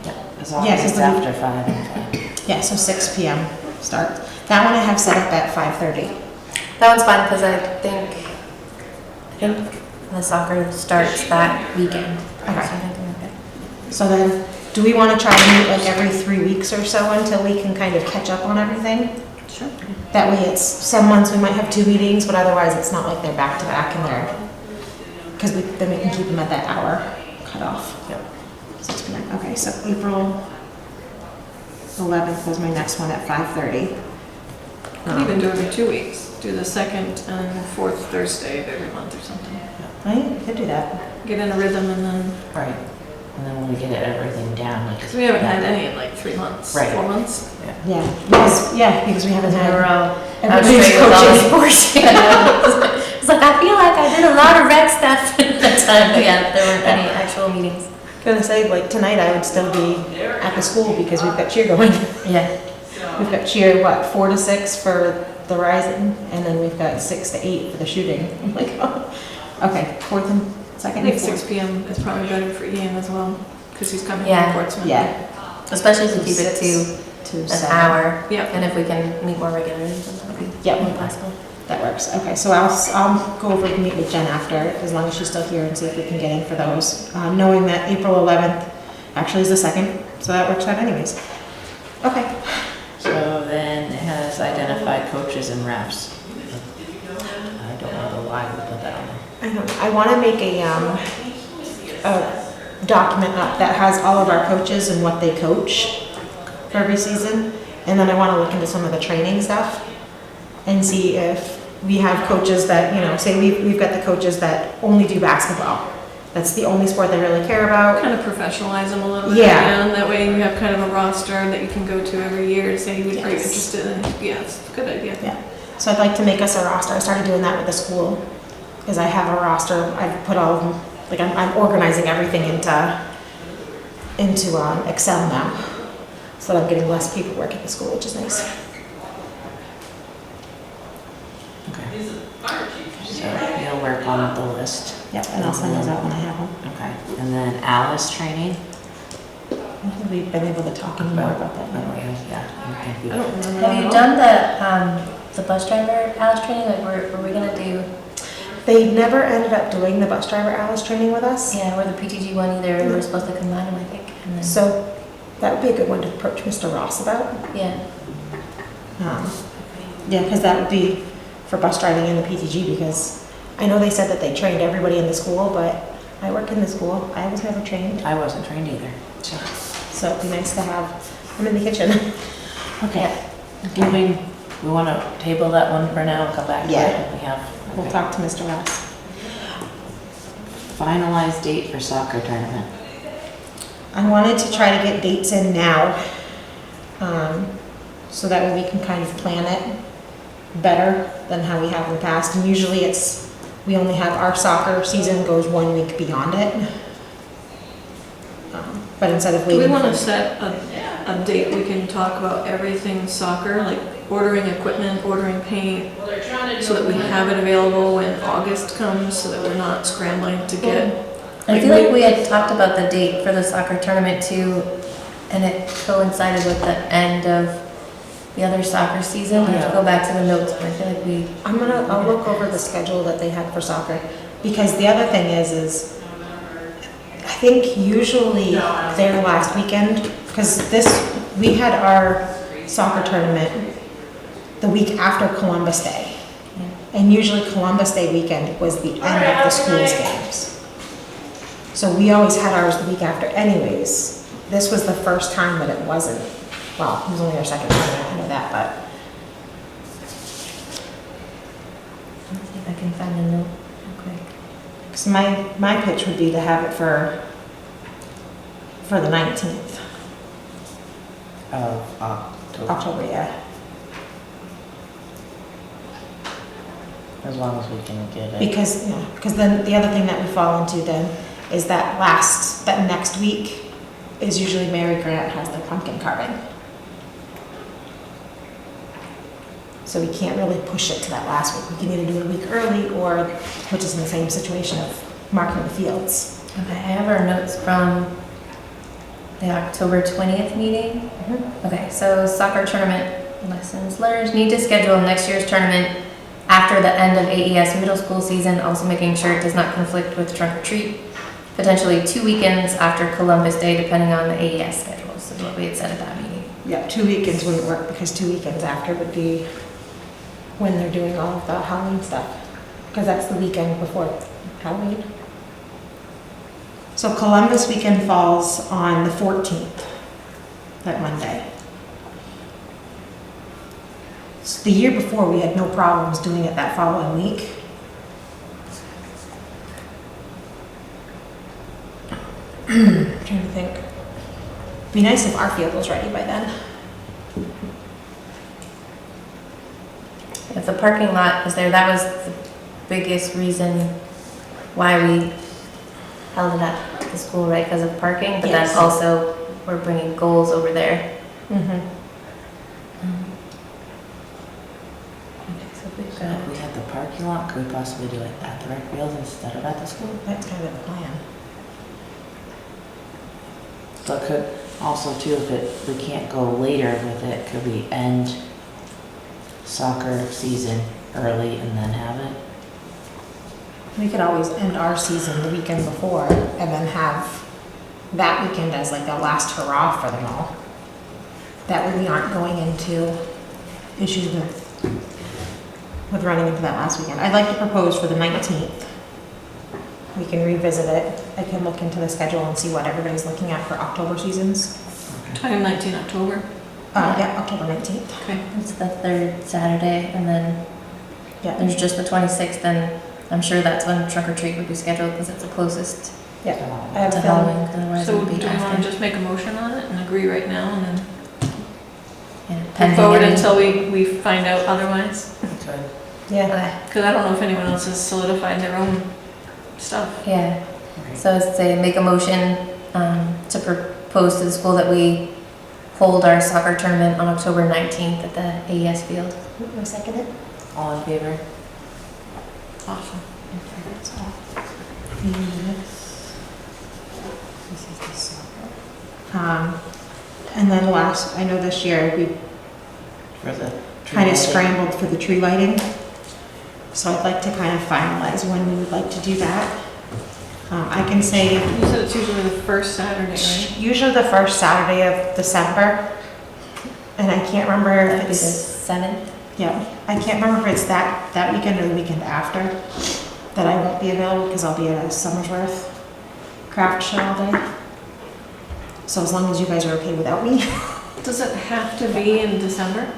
[SPEAKER 6] Yeah, as long
[SPEAKER 2] Yeah,
[SPEAKER 6] as
[SPEAKER 2] 'cause
[SPEAKER 6] it's
[SPEAKER 2] the-
[SPEAKER 6] after 5, I'm fine.
[SPEAKER 2] Yeah, so 6 PM start. That one I have set up at 5:30.
[SPEAKER 4] That one's fine because I think the soccer starts that weekend.
[SPEAKER 2] Okay.
[SPEAKER 4] So I think I'm okay.
[SPEAKER 2] So then, do we want to try to meet like every 3 weeks or so until we can kind of catch up on everything?
[SPEAKER 3] Sure.
[SPEAKER 2] That way it's, some months we might have 2 meetings, but otherwise it's not like they're back to back and they're, because then we can keep them at that hour cutoff.
[SPEAKER 6] Yep.
[SPEAKER 2] 6 p.m. Okay, so April 11th was my next one at 5:30.
[SPEAKER 3] We can even do every 2 weeks. Do the second and fourth Thursday of every month or something.
[SPEAKER 2] Right, could do that.
[SPEAKER 3] Get in a rhythm and then,
[SPEAKER 6] Right. And then when we get everything down, like.
[SPEAKER 3] because we haven't had any in like 3 months,
[SPEAKER 6] Right.
[SPEAKER 3] 4 months.
[SPEAKER 2] Yeah, because we haven't
[SPEAKER 4] In a
[SPEAKER 2] had,
[SPEAKER 4] row. I was
[SPEAKER 2] everybody's
[SPEAKER 4] straight with all the
[SPEAKER 2] coaching.
[SPEAKER 4] sports. It's like, I feel like I did a lot of rec stuff at that time, but yeah, there weren't any actual meetings.
[SPEAKER 2] Gonna say, like tonight I would still be at the school because we've got cheer going.
[SPEAKER 4] Yeah.
[SPEAKER 2] We've got cheer, 4 to 6 for the rising, and then we've got 6 to 8 for the shooting. I'm like, oh, okay, 4th and
[SPEAKER 3] I
[SPEAKER 2] 2nd
[SPEAKER 3] think
[SPEAKER 2] and
[SPEAKER 3] 6
[SPEAKER 2] 4th.
[SPEAKER 3] p.m. is probably better for Ian as well, because he's coming
[SPEAKER 4] Yeah.
[SPEAKER 3] from Portsmouth.
[SPEAKER 2] Yeah.
[SPEAKER 4] Especially to keep it to
[SPEAKER 2] to
[SPEAKER 4] an
[SPEAKER 2] 7.
[SPEAKER 4] hour.
[SPEAKER 3] Yeah.
[SPEAKER 4] And if we can meet more regularly, then that would be
[SPEAKER 2] Yep.
[SPEAKER 4] more possible.
[SPEAKER 2] That works. Okay, so I'll go over and meet with Jen after, as long as she's still here, and see if we can get in for those. Knowing that April 11th actually is the 2nd, so that works out anyways. Okay.
[SPEAKER 6] So then it has identified coaches and refs. I don't know why we put that on there.
[SPEAKER 2] I don't know. I want to make a document up that has all of our coaches and what they coach for every season. And then I want to look into some of the training stuff and see if we have coaches that, say we've got the coaches that only do basketball. That's the only sport they really care about.
[SPEAKER 3] Kind of professionalize them a little bit.
[SPEAKER 2] Yeah.
[SPEAKER 3] And that way you have kind of a roster that you can go to every year to say, are you
[SPEAKER 2] Yes.
[SPEAKER 3] interested in? Yeah, it's a good idea.
[SPEAKER 2] Yeah. So I'd like to make us a roster. I started doing that with the school because I have a roster. I've put all of them, like I'm organizing everything into Excel now. So that I'm getting less paperwork at the school, which is nice.
[SPEAKER 6] Okay. So you'll work on the list.
[SPEAKER 2] Yep, and I'll send those out when I have them.
[SPEAKER 6] Okay. And then Alice training.
[SPEAKER 2] We've been able to talk any more about that
[SPEAKER 6] Oh,
[SPEAKER 2] now.
[SPEAKER 6] yeah.
[SPEAKER 3] I don't remember that
[SPEAKER 4] Have you
[SPEAKER 3] at all.
[SPEAKER 4] done the bus driver Alice training? Like, were we gonna do,
[SPEAKER 2] They never ended up doing the bus driver Alice training with us.
[SPEAKER 4] yeah, or the PTG one either, we were supposed to combine them, I think. And then,
[SPEAKER 2] So that would be a good one to approach Mr. Ross about.
[SPEAKER 4] yeah,
[SPEAKER 2] Yeah, because that would be for bus driving in the PTG, because I know they said that they trained everybody in the school, but I work in the school. I was never trained.
[SPEAKER 6] I wasn't trained either.
[SPEAKER 2] So it'd be nice to have them in the kitchen.
[SPEAKER 6] Okay. Do we want to table that one for now and come back to it?
[SPEAKER 2] Yeah.
[SPEAKER 6] We have.
[SPEAKER 2] We'll
[SPEAKER 6] okay.
[SPEAKER 2] talk to Mr. Ross.
[SPEAKER 6] Finalized date for soccer tournament.
[SPEAKER 2] I wanted to try to get dates in now, so that way we can kind of plan it better than how we have in the past. And usually we only have our soccer season goes 1 week beyond it. But instead of
[SPEAKER 3] Do we
[SPEAKER 2] waiting.
[SPEAKER 3] want to
[SPEAKER 2] for-
[SPEAKER 3] set a date we can talk about everything soccer, like ordering equipment, ordering paint, so that we have it available when August comes, so that we're not scrambling to get.
[SPEAKER 4] I feel like we had talked about the date for the soccer tournament too, and it coincided with the end of the other soccer season. I have to go back to the notes, but I feel like we,
[SPEAKER 2] I'll look over the schedule that they had for soccer, because the other thing is I think usually their last weekend, because we had our soccer tournament the week after Columbus Day. And usually Columbus Day weekend was the end of the school's games. So we always had ours the week after anyways. This was the first time that it wasn't. Well, it was only our second time, I know that, but
[SPEAKER 4] let's see if I can find a note real quick.
[SPEAKER 2] because my pitch would be to have it for the 19th,
[SPEAKER 6] Of October.
[SPEAKER 2] October, yeah.
[SPEAKER 6] As long as we can get it.
[SPEAKER 2] Because then the other thing that we fall into then is that next week is usually Mary Grant has the pumpkin carving. So we can't really push it to that last week. We can either do it a week early or put us in the same situation of marking the fields.
[SPEAKER 4] Okay, I have our notes from the October 20th meeting. Okay, so soccer tournament lessons learned. Need to schedule next year's tournament after the end of AES middle school season, also making sure it does not conflict with trunk or treat. Potentially 2 weekends after Columbus Day, depending on the AES schedules, is what we had said at that meeting.
[SPEAKER 2] Yeah, 2 weekends wouldn't work because 2 weekends after would be when they're doing all of the Halloween stuff. Because that's the weekend before Halloween. So Columbus weekend falls on the 14th, that Monday. So the year before, we had no problems doing it that following week. I'm trying to think. Be nice if our field was ready by then.
[SPEAKER 4] If the parking lot is there, that was the biggest reason why we held it at the school, right, because of parking, but
[SPEAKER 2] Yes.
[SPEAKER 4] that's also, we're bringing goals over there.
[SPEAKER 2] Mm-hmm.
[SPEAKER 4] Okay, so we've
[SPEAKER 6] So
[SPEAKER 4] got,
[SPEAKER 6] if we had the parking lot, could we possibly do it at the rec field instead of at the school?
[SPEAKER 2] That's kind of the plan.
[SPEAKER 6] But could, also too, if we can't go later with it, could we end soccer season early and then have it?
[SPEAKER 2] We could always end our season the weekend before and then have that weekend as like a last hurrah for them all. That way we aren't going into issues with running into that last weekend. I'd like to propose for the 19th. We can revisit it. I can look into the schedule and see what everybody's looking at for October seasons.
[SPEAKER 3] Time 19 October.
[SPEAKER 2] Yeah, October 19th.
[SPEAKER 3] Okay.
[SPEAKER 4] it's the third Saturday, and then
[SPEAKER 2] Yeah,
[SPEAKER 4] there's just the 26th, and I'm sure that's when trunk or treat would be scheduled, because it's the closest
[SPEAKER 2] I have
[SPEAKER 4] to
[SPEAKER 2] a feeling.
[SPEAKER 4] Halloween, 'cause otherwise it
[SPEAKER 3] So
[SPEAKER 4] would
[SPEAKER 3] do
[SPEAKER 4] be
[SPEAKER 3] we want
[SPEAKER 4] after.
[SPEAKER 3] to just make a motion on it and agree right now and then
[SPEAKER 4] Yeah,
[SPEAKER 3] move
[SPEAKER 4] pending
[SPEAKER 3] forward
[SPEAKER 4] any-
[SPEAKER 3] until we find out otherwise?
[SPEAKER 6] Good.
[SPEAKER 2] Yeah,
[SPEAKER 4] Okay,
[SPEAKER 3] Because I don't know if anyone else has solidified their own stuff.
[SPEAKER 4] yeah, so it's say, make a motion, to propose to the school that we hold our soccer tournament on October 19th at the AES field.
[SPEAKER 2] I second it.
[SPEAKER 6] All in favor?
[SPEAKER 3] Awesome.
[SPEAKER 2] And then last, I know this year we
[SPEAKER 6] For the
[SPEAKER 2] kind of
[SPEAKER 6] tree lighting?
[SPEAKER 2] scrambled for the tree lighting. So I'd like to kind of finalize when we would like to do that. I can say
[SPEAKER 3] You said it's usually the first Saturday, right?
[SPEAKER 2] usually the first Saturday of December. And I can't remember
[SPEAKER 4] That'd
[SPEAKER 2] if
[SPEAKER 4] be the
[SPEAKER 2] it's,
[SPEAKER 4] 7th.
[SPEAKER 2] yeah, I can't remember if it's that weekend or the weekend after that I won't be available because I'll be at a Summersworth craft show all day. So as long as you guys are okay without me.
[SPEAKER 3] Does it have to be in December?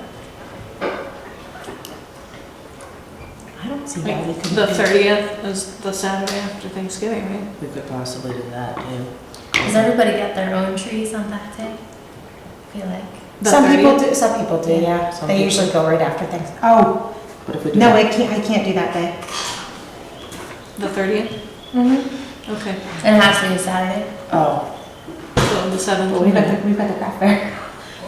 [SPEAKER 2] I don't see why we
[SPEAKER 3] Like
[SPEAKER 2] couldn't.
[SPEAKER 3] the
[SPEAKER 2] do-
[SPEAKER 3] 30th is the Saturday after Thanksgiving, right?
[SPEAKER 6] We could possibly do that too.
[SPEAKER 4] Does everybody get their own trees on that day? I feel like.
[SPEAKER 3] The
[SPEAKER 2] Some people
[SPEAKER 3] 30th?
[SPEAKER 2] do, some people do, yeah.
[SPEAKER 6] Some
[SPEAKER 2] They
[SPEAKER 6] people-
[SPEAKER 2] usually go right after things. Oh,
[SPEAKER 6] But if we do
[SPEAKER 2] no,
[SPEAKER 6] that-
[SPEAKER 2] I can't do that day.
[SPEAKER 3] The 30th?
[SPEAKER 2] Mm-hmm.
[SPEAKER 3] Okay.
[SPEAKER 4] And it has to be a Saturday?
[SPEAKER 6] Oh,
[SPEAKER 3] So the 7th.
[SPEAKER 6] Well,
[SPEAKER 2] We've got the craft fair.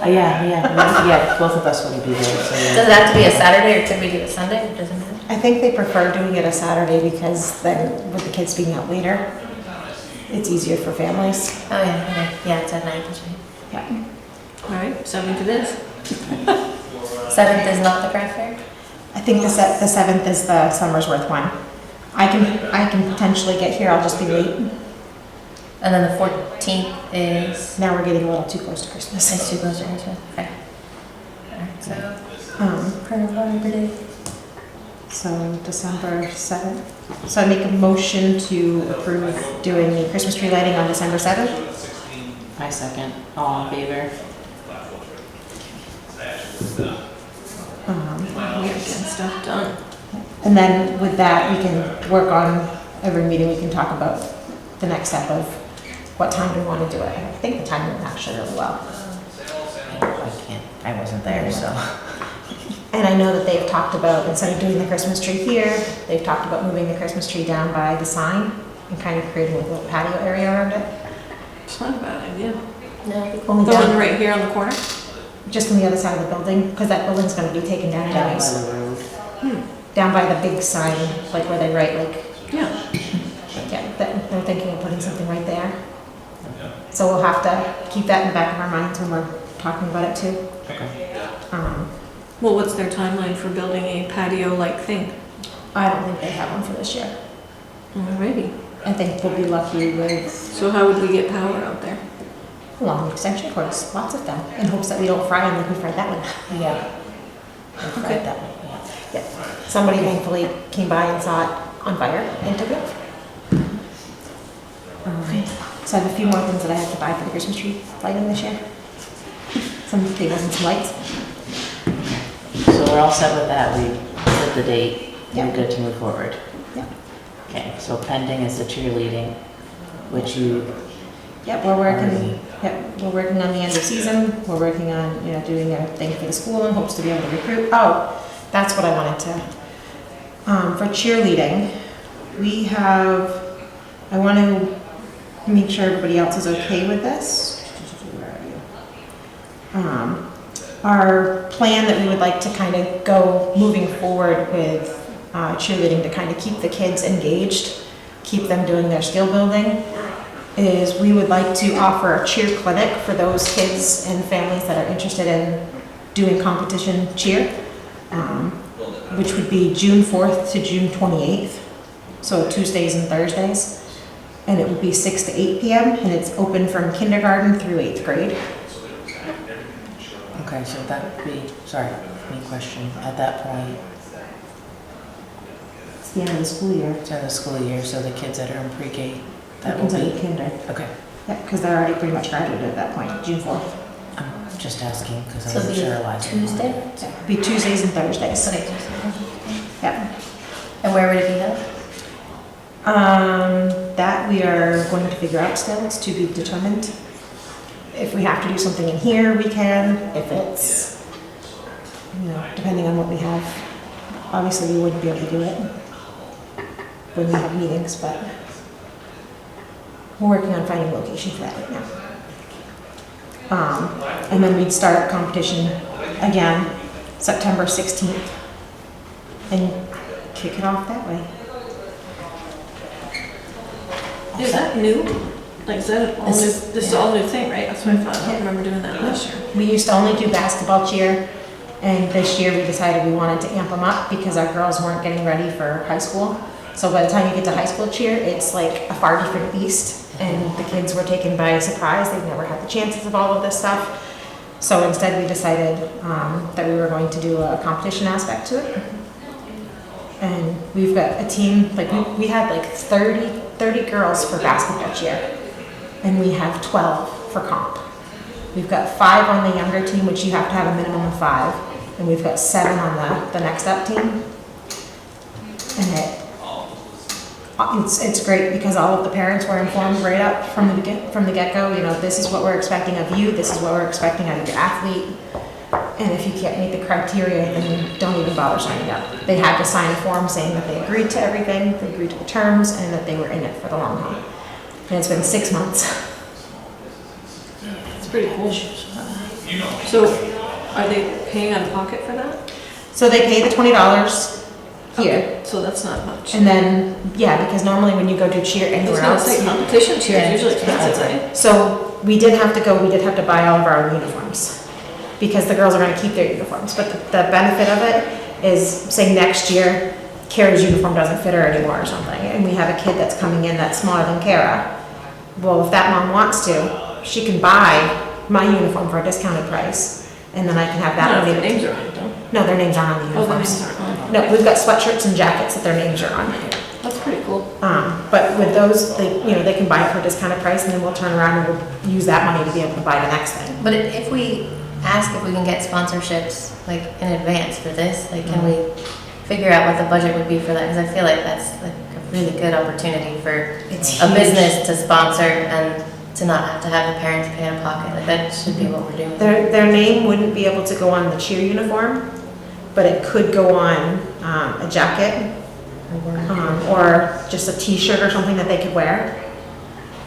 [SPEAKER 6] yeah, both of us would be there, so
[SPEAKER 4] Does
[SPEAKER 6] yeah.
[SPEAKER 4] it have to be a Saturday, or could we do a Sunday? It doesn't matter.
[SPEAKER 2] I think they prefer doing it a Saturday because then with the kids being out later, it's easier for families.
[SPEAKER 4] Oh, yeah, okay. Yeah, it's at night, that's right.
[SPEAKER 2] Yeah.
[SPEAKER 3] All right, 7th it is.
[SPEAKER 4] 7th is not the craft fair?
[SPEAKER 2] I think the 7th is the Summersworth one. I can potentially get here, I'll just be late.
[SPEAKER 4] And then the 14th is,
[SPEAKER 2] Now we're getting a little too close to Christmas.
[SPEAKER 4] it's too close to Christmas. Okay. Alright, so,
[SPEAKER 2] Um,
[SPEAKER 4] Labor Day.
[SPEAKER 2] So December 7th. So I make a motion to approve doing the Christmas tree lighting on December 7th.
[SPEAKER 6] I second. All in favor?
[SPEAKER 3] Wow, we're getting stuff done.
[SPEAKER 2] And then with that, we can work on, every meeting, we can talk about the next step of what time do we want to do it. I think the time went actually really well.
[SPEAKER 6] I can't, I wasn't there, so.
[SPEAKER 2] And I know that they've talked about, instead of doing the Christmas tree here, they've talked about moving the Christmas tree down by the sign and kind of creating a little patio area around it.
[SPEAKER 3] It's not a bad idea.
[SPEAKER 4] No.
[SPEAKER 2] Only
[SPEAKER 3] The one
[SPEAKER 2] down,
[SPEAKER 3] right here on the corner?
[SPEAKER 2] just on the other side of the building, because that building's gonna be taken down
[SPEAKER 6] Down by
[SPEAKER 2] anyways.
[SPEAKER 6] the road.
[SPEAKER 2] Down by the big sign, like where they write, like,
[SPEAKER 3] Yeah.
[SPEAKER 2] yeah, they're thinking of putting something right there. So we'll have to keep that in the back of our minds when we're talking about it too. Um,
[SPEAKER 3] Well, what's their timeline for building a patio-like thing?
[SPEAKER 2] I don't think they have one for this year.
[SPEAKER 3] Alrighty.
[SPEAKER 2] I think we'll be lucky with
[SPEAKER 3] So how would we get power out there?
[SPEAKER 2] long extension cords, lots of them, in hopes that we don't fry them like we fried that one.
[SPEAKER 6] Yeah. We tried
[SPEAKER 3] Okay.
[SPEAKER 6] that one, yeah.
[SPEAKER 2] Yeah. Somebody thankfully came by and saw it on fire and took it. So I have a few more things that I have to buy for the Christmas tree lighting this year. Some tables and some lights.
[SPEAKER 6] So we're all set with that, we set the date, we're
[SPEAKER 2] Yeah.
[SPEAKER 6] good to move forward.
[SPEAKER 2] Yeah.
[SPEAKER 6] Okay, so pending is the cheerleading, which you
[SPEAKER 2] Yep, we're working,
[SPEAKER 6] already,
[SPEAKER 2] yep, we're working on the end of season. We're working on, doing a thing for the school in hopes to be able to recruit. Oh, that's what I wanted to, for cheerleading, we have, I want to make sure everybody else is okay with this. Where are you? Our plan that we would like to kind of go moving forward with cheerleading to kind of keep the kids engaged, keep them doing their skill building, is we would like to offer a cheer clinic for those kids and families that are interested in doing competition cheer, which would be June 4th to June 28th, so Tuesdays and Thursdays. And it would be 6 to 8 p.m. and it's open from kindergarten through 8th grade.
[SPEAKER 6] okay, so that would be, sorry, any question, at that point,
[SPEAKER 2] It's the end of the school year.
[SPEAKER 6] it's in the school year, so the kids that are in pre-K,
[SPEAKER 2] That
[SPEAKER 6] that will
[SPEAKER 2] considered
[SPEAKER 6] be,
[SPEAKER 2] kinder.
[SPEAKER 6] okay.
[SPEAKER 2] Yeah, because they're already pretty much graduated at that point, June 4th.
[SPEAKER 6] I'm just asking, because I
[SPEAKER 4] So
[SPEAKER 6] wasn't
[SPEAKER 4] it'll
[SPEAKER 6] sure
[SPEAKER 4] be
[SPEAKER 6] why.
[SPEAKER 4] Tuesday?
[SPEAKER 2] Yeah, it'd be Tuesdays and Thursdays.
[SPEAKER 4] Okay, Tuesday.
[SPEAKER 2] Yeah.
[SPEAKER 4] And where would it be held?
[SPEAKER 2] That we are going to figure out still, it's to be determined. If we have to do something in here, we can, if it's, depending on what we have. Obviously, we wouldn't be able to do it when we have meetings, but we're working on finding a location for that right now. And then we'd start competition again, September 16th, and kick it off that way.
[SPEAKER 3] Is that new? Like, is that all new,
[SPEAKER 2] This-
[SPEAKER 3] this is all new thing, right? That's what I thought, I don't remember doing that last year.
[SPEAKER 2] We used to only do basketball cheer, and this year we decided we wanted to amp them up because our girls weren't getting ready for high school. So by the time you get to high school cheer, it's like a far different beast, and the kids were taken by surprise. They've never had the chances of all of this stuff. So instead, we decided that we were going to do a competition aspect to it. And we've got a team, like we had like 30 girls for basketball cheer, and we have 12 for comp. We've got 5 on the younger team, which you have to have a minimum of 5, and we've got 7 on the next up team. And it's great because all of the parents were informed right up from the get-go. This is what we're expecting of you. This is what we're expecting out of your athlete. And if you can't meet the criteria, then don't even bother signing up. They had to sign a form saying that they agreed to everything, they agreed to the terms, and that they were in it for the long haul. And it's been 6 months.
[SPEAKER 3] It's pretty cool. So, are they paying out of pocket for that?
[SPEAKER 2] So they pay the $20 here.
[SPEAKER 3] Okay, so that's not much.
[SPEAKER 2] And then, because normally when you go do cheer
[SPEAKER 3] I was
[SPEAKER 2] anywhere
[SPEAKER 3] gonna
[SPEAKER 2] else.
[SPEAKER 3] say, competition cheer
[SPEAKER 2] Yeah.
[SPEAKER 3] is usually expensive, right?
[SPEAKER 2] So we did have to buy all of our own uniforms because the girls are gonna keep their uniforms. But the benefit of it is, say next year, Kara's uniform doesn't fit her anymore or something, and we have a kid that's coming in that's smaller than Kara. Well, if that mom wants to, she can buy my uniform for a discounted price, and then I can have that
[SPEAKER 3] Not
[SPEAKER 2] money.
[SPEAKER 3] if their names are on it, though.
[SPEAKER 2] No, their names aren't on the
[SPEAKER 3] Oh, their
[SPEAKER 2] uniforms.
[SPEAKER 3] names aren't on.
[SPEAKER 2] No, we've got sweatshirts and jackets that their names are on.
[SPEAKER 3] That's pretty cool.
[SPEAKER 2] But with those, they can buy it for a discounted price, and then we'll turn around and we'll use that money to be able to buy the next thing.
[SPEAKER 4] But if we ask if we can get sponsorships, like, in advance for this, like, can we figure out what the budget would be for that? Because I feel like that's like a really good opportunity for
[SPEAKER 2] It's
[SPEAKER 4] a
[SPEAKER 2] huge.
[SPEAKER 4] business to sponsor and to not have to have the parents pay out of pocket. Like, that should be what we're doing.
[SPEAKER 2] Their name wouldn't be able to go on the cheer uniform, but it could go on a jacket or just a t-shirt or something that they could wear.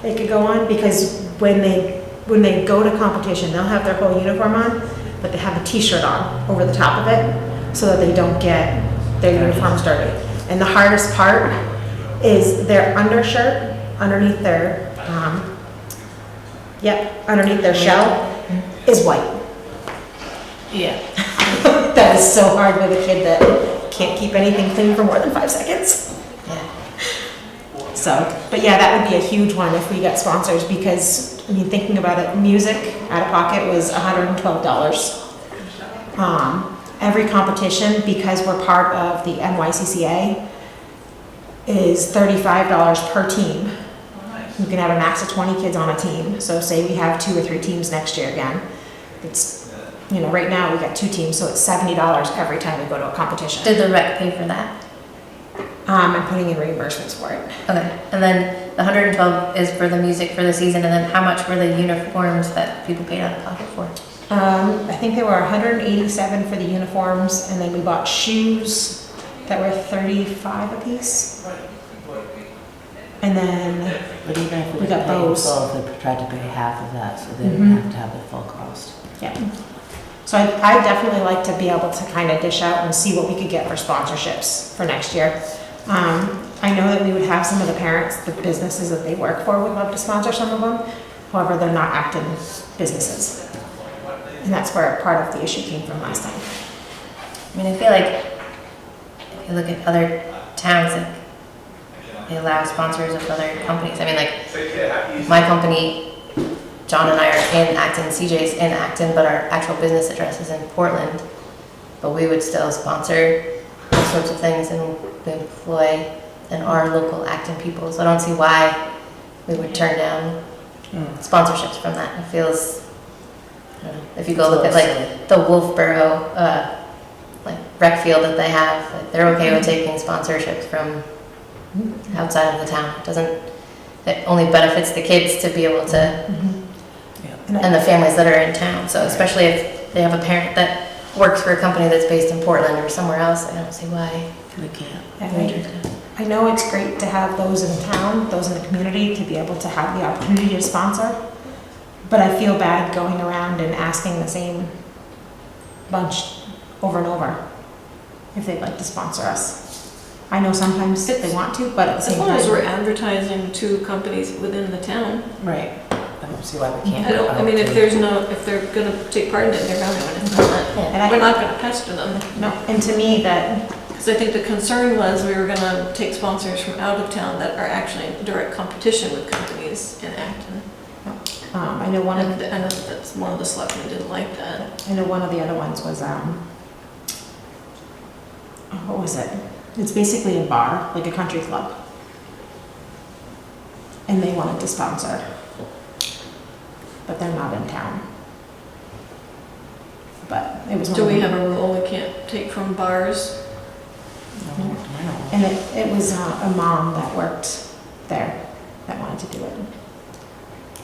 [SPEAKER 2] They could go on because when they when they go to competition, they'll have their whole uniform on, but they have a t-shirt on over the top of it so that they don't get their uniforms dirty. And the hardest part is their undershirt underneath their, underneath their shell is white.
[SPEAKER 6] Yeah.
[SPEAKER 2] That is so hard with a kid that can't keep anything clean for more than 5 seconds.
[SPEAKER 6] Yeah.
[SPEAKER 2] So, but yeah, that would be a huge one if we got sponsors because, I mean, thinking about it, music out of pocket was $112. Every competition, because we're part of the NYCCA, is $35 per team. You can have a max of 20 kids on a team. So say we have 2 or 3 teams next year again. It's, you know, right now we got 2 teams, so it's $70 every time we go to a competition.
[SPEAKER 4] Did the rec pay for that?
[SPEAKER 2] I'm putting in reimbursements for it.
[SPEAKER 4] Okay, and then the 112 is for the music for the season, and then how much were the uniforms that people paid out of pocket for?
[SPEAKER 2] I think there were 187 for the uniforms, and then we bought shoes that were 35 a piece. And then,
[SPEAKER 6] But even if we
[SPEAKER 2] We got
[SPEAKER 6] didn't pay in
[SPEAKER 2] those.
[SPEAKER 6] full, if they tried to pay half of that, so they
[SPEAKER 2] Mhm.
[SPEAKER 6] didn't have to have the full cost.
[SPEAKER 2] yeah. So I definitely like to be able to kind of dish out and see what we could get for sponsorships for next year. I know that we would have some of the parents, the businesses that they work for would love to sponsor some of them. However, they're not Acton businesses. And that's where part of the issue came from last time.
[SPEAKER 4] I mean, I feel like if you look at other towns, like, they allow sponsors of other companies. I mean, like, my company, John and I are in Acton, CJ's in Acton, but our actual business address is in Portland. But we would still sponsor all sorts of things, and we employ and are local Acton people. So I don't see why we would turn down sponsorships from that. It feels, I don't know, if you go look at like the Wolfboro, like rec field that they have, like, they're okay with taking sponsorships from outside of the town. It only benefits the kids to be able to, and the families that are in town. So especially if they have a parent that works for a company that's based in Portland or somewhere else, I don't see why.
[SPEAKER 6] We can't.
[SPEAKER 2] And I know it's great to have those in town, those in the community, to be able to have the opportunity to sponsor. But I feel bad going around and asking the same bunch over and over if they'd like to sponsor us. I know sometimes they want to, but at the
[SPEAKER 3] As
[SPEAKER 2] same
[SPEAKER 3] long as we're
[SPEAKER 2] time.
[SPEAKER 3] advertising to companies within the town.
[SPEAKER 6] Right. I don't see why we can't.
[SPEAKER 3] I mean, if they're gonna take part in it, they're gonna, and if not,
[SPEAKER 2] And
[SPEAKER 3] we're
[SPEAKER 2] I,
[SPEAKER 3] not gonna pester them.
[SPEAKER 2] no, and to me that,
[SPEAKER 3] Because I think the concern was we were gonna take sponsors from out of town that are actually in direct competition with companies in Acton.
[SPEAKER 2] I know one of,
[SPEAKER 3] I know that's one of the selectmen didn't like that.
[SPEAKER 2] I know one of the other ones was, what was it? It's basically a bar, like a country club. And they wanted to sponsor. But they're not in town. But it was one
[SPEAKER 3] Do
[SPEAKER 2] of
[SPEAKER 3] we
[SPEAKER 2] them.
[SPEAKER 3] have a rule we can't take from bars?
[SPEAKER 6] No.
[SPEAKER 2] And it was a mom that worked there that wanted to do it.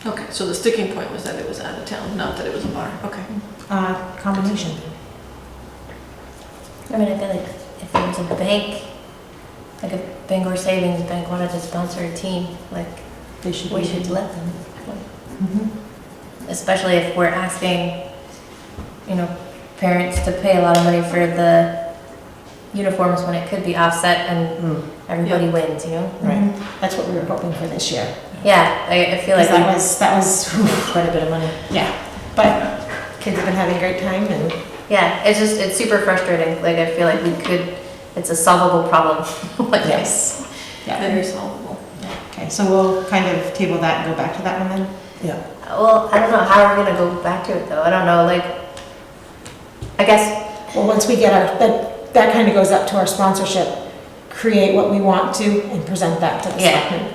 [SPEAKER 3] Okay, so the sticking point was that it was out of town, not that it was a bar. Okay.
[SPEAKER 2] Combination.
[SPEAKER 4] I mean, I feel like if there was a bank, like a Bangor Savings Bank wanted to sponsor a team, like,
[SPEAKER 2] They should
[SPEAKER 4] we
[SPEAKER 2] be.
[SPEAKER 4] should let them.
[SPEAKER 2] Mhm.
[SPEAKER 4] Especially if we're asking, you know, parents to pay a lot of money for the uniforms when it could be offset and everybody wins, you know?
[SPEAKER 6] Right.
[SPEAKER 2] That's what we were hoping for this year.
[SPEAKER 4] Yeah, I feel like,
[SPEAKER 2] That was
[SPEAKER 6] Quite a bit of money.
[SPEAKER 2] yeah. But kids have been having a great time and
[SPEAKER 4] yeah, it's super frustrating. Like, I feel like it's a solvable problem. Like,
[SPEAKER 2] yes. Yeah.
[SPEAKER 3] Very solvable.
[SPEAKER 2] Okay, so we'll kind of table that and go back to that one then?
[SPEAKER 6] Yeah.
[SPEAKER 4] Well, I don't know how we're gonna go back to it though. I don't know, like, I guess,
[SPEAKER 2] Well, once we get that kind of goes up to our sponsorship, create what we want to and present that to the
[SPEAKER 4] Yeah.
[SPEAKER 2] selectmen.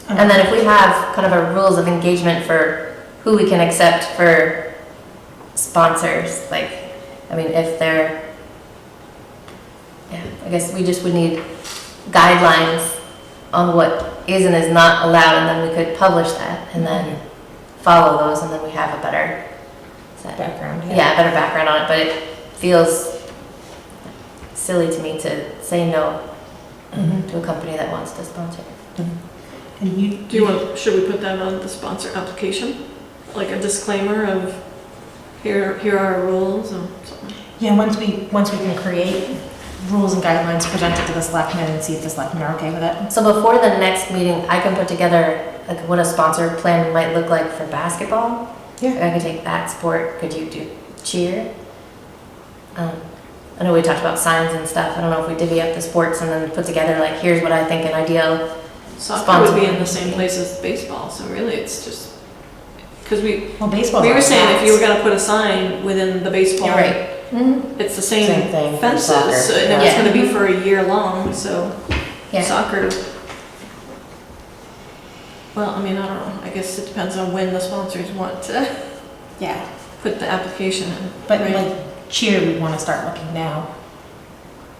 [SPEAKER 4] and then if we have kind of a rules of engagement for who we can accept for sponsors, like, I mean, if they're, yeah, I guess we just would need guidelines on what is and is not allowed, and then we could publish that, and then follow those, and then we have a better set.
[SPEAKER 2] Background,
[SPEAKER 4] Yeah, a better background on it, but it feels silly to me to say no to a company that wants to sponsor.
[SPEAKER 2] And you,
[SPEAKER 3] Do you want, should we put that on the sponsor application? like a disclaimer of here are our rules and something?
[SPEAKER 2] Yeah, once we can create rules and guidelines, present it to the selectmen and see if the selectmen are okay with it.
[SPEAKER 4] So before the next meeting, I can put together like what a sponsor plan might look like for basketball.
[SPEAKER 2] Yeah.
[SPEAKER 4] I could take that sport. Could you do cheer? I know we talked about signs and stuff. I don't know if we divvy up the sports and then put together like, here's what I think an ideal.
[SPEAKER 3] Soccer would be in the same place as baseball, so really it's just, because we
[SPEAKER 2] Well, baseball.
[SPEAKER 3] were saying if you were gonna put a sign within the baseball.
[SPEAKER 4] You're right.
[SPEAKER 3] It's the
[SPEAKER 6] Same
[SPEAKER 3] same
[SPEAKER 6] thing for
[SPEAKER 3] fences,
[SPEAKER 6] soccer.
[SPEAKER 3] so- and it was
[SPEAKER 4] Yeah.
[SPEAKER 3] gonna be for a year long, so
[SPEAKER 4] Yeah.
[SPEAKER 3] soccer. Well, I mean, I don't know, I guess it depends on when the sponsors want to
[SPEAKER 2] Yeah,
[SPEAKER 3] put the application in.
[SPEAKER 2] but
[SPEAKER 3] Right.
[SPEAKER 2] like cheer, we want to start looking now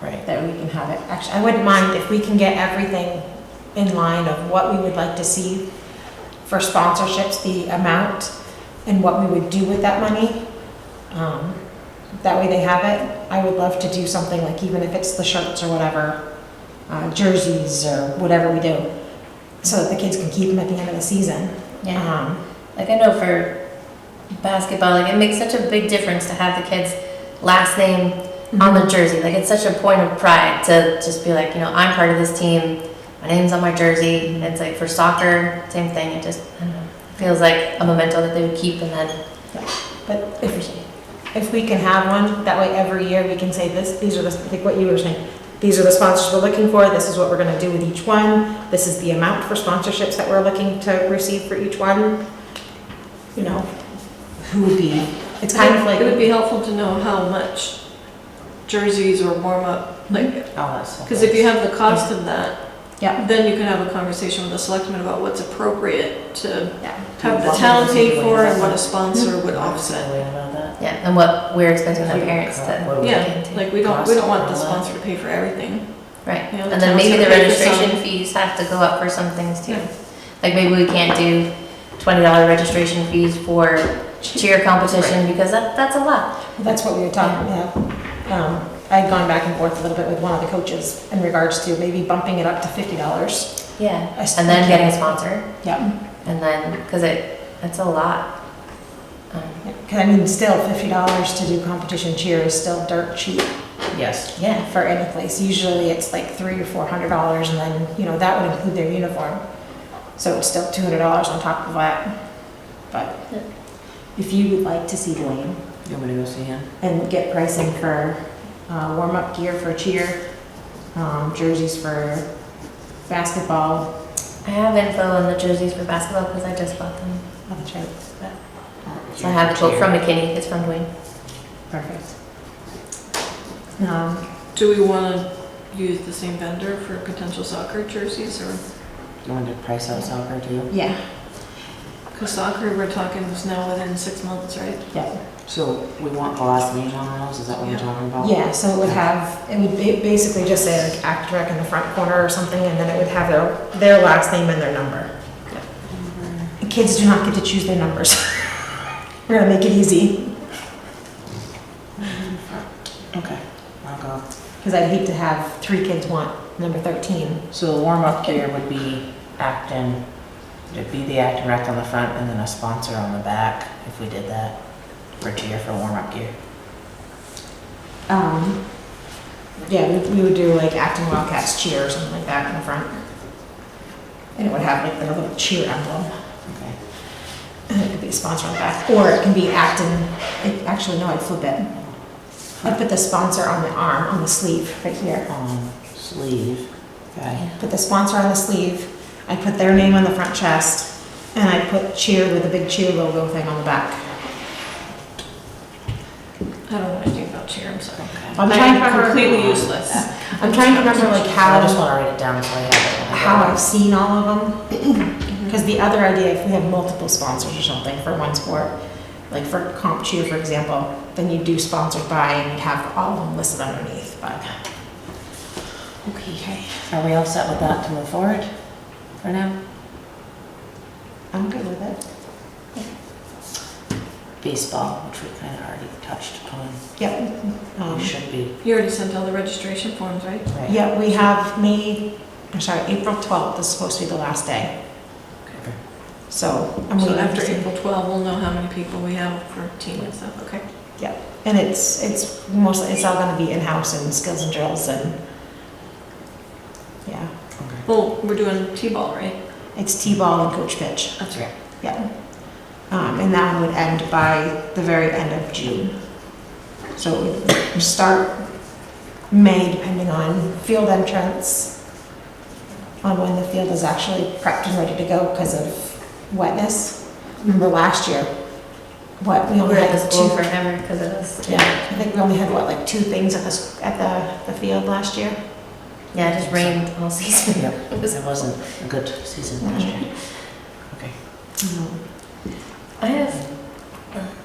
[SPEAKER 6] Right.
[SPEAKER 2] that we can have it. Actually, I wouldn't mind if we can get everything in line of what we would like to see for sponsorships, the amount, and what we would do with that money. That way they have it. I would love to do something like, even if it's the shirts or whatever, jerseys or whatever we do, so that the kids can keep them at the end of the season.
[SPEAKER 4] Yeah. Like I know for basketball, like it makes such a big difference to have the kids' last name on the jersey. Like it's such a point of pride to just be like, you know, I'm part of this team. My name's on my jersey. And it's like for soccer, same thing. It just, I don't know, feels like a memento that they would keep and then
[SPEAKER 2] But
[SPEAKER 4] appreciate.
[SPEAKER 2] if we can have one, that way every year we can say this, these are the, like what you were saying, these are the sponsors we're looking for, this is what we're gonna do with each one, this is the amount for sponsorships that we're looking to receive for each one. You know, who would be, it's kind of like.
[SPEAKER 3] It would be helpful to know how much jerseys or warm-up, like,
[SPEAKER 6] All that stuff.
[SPEAKER 3] because if you have the cost of that,
[SPEAKER 2] Yeah.
[SPEAKER 3] then you can have a conversation with the selectmen about what's appropriate to
[SPEAKER 2] Yeah.
[SPEAKER 3] have the town pay for and what a sponsor would offset.
[SPEAKER 6] About that.
[SPEAKER 4] Yeah, and what we're expecting the parents to
[SPEAKER 6] What do we
[SPEAKER 3] Yeah,
[SPEAKER 4] look into.
[SPEAKER 3] like we don't want the sponsor to pay for everything.
[SPEAKER 4] Right,
[SPEAKER 3] You know, the
[SPEAKER 4] and then
[SPEAKER 3] town's
[SPEAKER 4] maybe the
[SPEAKER 3] gonna pay for
[SPEAKER 4] registration
[SPEAKER 3] some.
[SPEAKER 4] fees have to go up for some things too.
[SPEAKER 3] Yeah.
[SPEAKER 4] Like maybe we can't do $20 registration fees for cheer competition because that's a lot.
[SPEAKER 2] That's what we were talking about. I had gone back and forth a little bit with one of the coaches in regards to maybe bumping it up to $50.
[SPEAKER 4] Yeah, and then getting a sponsor,
[SPEAKER 2] Yep.
[SPEAKER 4] and then, because it's a lot.
[SPEAKER 2] Cause I mean, still $50 to do competition cheer is still dirt cheap.
[SPEAKER 6] Yes.
[SPEAKER 2] Yeah, for any place. Usually it's like $300 or $400 and then, you know, that would include their uniform. So it's still $200 on top of that. But
[SPEAKER 4] Yeah.
[SPEAKER 2] if you would like to see Dwayne
[SPEAKER 6] You want me to go see him?
[SPEAKER 2] and get pricing for warm-up gear for cheer, jerseys for basketball.
[SPEAKER 4] I have info on the jerseys for basketball because I just bought them.
[SPEAKER 2] Oh, that's right.
[SPEAKER 4] So I have the quote from McKinney, it's from Dwayne.
[SPEAKER 2] Perfect.
[SPEAKER 3] Do we want to use the same vendor for potential soccer jerseys or?
[SPEAKER 6] You want to price out soccer too?
[SPEAKER 2] Yeah,
[SPEAKER 3] Because soccer, we're talking is now within 6 months, right?
[SPEAKER 2] yeah.
[SPEAKER 6] So we want the last name on those, is that what we're talking about?
[SPEAKER 2] Yeah, so it would have, it would basically just say like Act Rec in the front corner or something, and then it would have their last name and their number. And kids do not get to choose their numbers. We're gonna make it easy,
[SPEAKER 6] Okay, I'll go.
[SPEAKER 2] because I'd hate to have 3 kids want number 13.
[SPEAKER 6] So the warm-up gear would be Acton, it'd be the Acton Rec on the front and then a sponsor on the back if we did that for cheer for warm-up gear.
[SPEAKER 2] Yeah, we would do like Acton Wildcats cheer or something like that in the front. And it would have like their little cheer emblem.
[SPEAKER 6] Okay.
[SPEAKER 2] And it could be a sponsor on the back, or it can be Acton, actually, no, I'd flip it. I'd put the sponsor on the arm, on the sleeve, right here.
[SPEAKER 6] Sleeve, okay.
[SPEAKER 2] Put the sponsor on the sleeve, I'd put their name on the front chest, and I'd put cheer with the big cheer logo thing on the back.
[SPEAKER 3] I don't know anything about cheer, I'm sorry.
[SPEAKER 2] I'm trying to
[SPEAKER 3] I'm
[SPEAKER 2] remember,
[SPEAKER 3] completely useless.
[SPEAKER 2] I'm trying to remember like
[SPEAKER 6] I just
[SPEAKER 2] how
[SPEAKER 6] want to write it down so I have it. when I go.
[SPEAKER 2] I've seen all of them. Because the other idea, if we have multiple sponsors or something for one sport, like for comp cheer, for example, then you do sponsored by and you'd have all of them listed underneath, but.
[SPEAKER 6] Okay. Are we all set with that to move forward for now?
[SPEAKER 2] I'm good with it.
[SPEAKER 6] Baseball, which we kind of already touched upon.
[SPEAKER 2] Yep.
[SPEAKER 6] We should be,
[SPEAKER 3] You already sent all the registration forms, right?
[SPEAKER 6] right?
[SPEAKER 2] Yeah, we have April 12th is supposed to be the last day.
[SPEAKER 6] Okay.
[SPEAKER 2] So I'm
[SPEAKER 3] So
[SPEAKER 2] waiting
[SPEAKER 3] after
[SPEAKER 2] to see.
[SPEAKER 3] April 12, we'll know how many people we have for team and stuff, okay?
[SPEAKER 2] And it's mostly, it's all gonna be in-house and skills and drills and, yeah.
[SPEAKER 3] Well, we're doing T-ball, right?
[SPEAKER 2] It's T-ball and coach pitch.
[SPEAKER 3] That's right.
[SPEAKER 2] Yeah. And that one would end by the very end of June. So it would start May, depending on field entrance, on when the field is actually prepped and ready to go because of wetness. Remember last year, we
[SPEAKER 4] We
[SPEAKER 2] only
[SPEAKER 4] were at
[SPEAKER 2] had
[SPEAKER 4] the school
[SPEAKER 2] two,
[SPEAKER 4] forever because of this.
[SPEAKER 2] yeah, I think we only had like two things at the field last year.
[SPEAKER 4] Yeah, it just rained all season.
[SPEAKER 6] Yep, it wasn't a good season last year. Okay.
[SPEAKER 4] I have,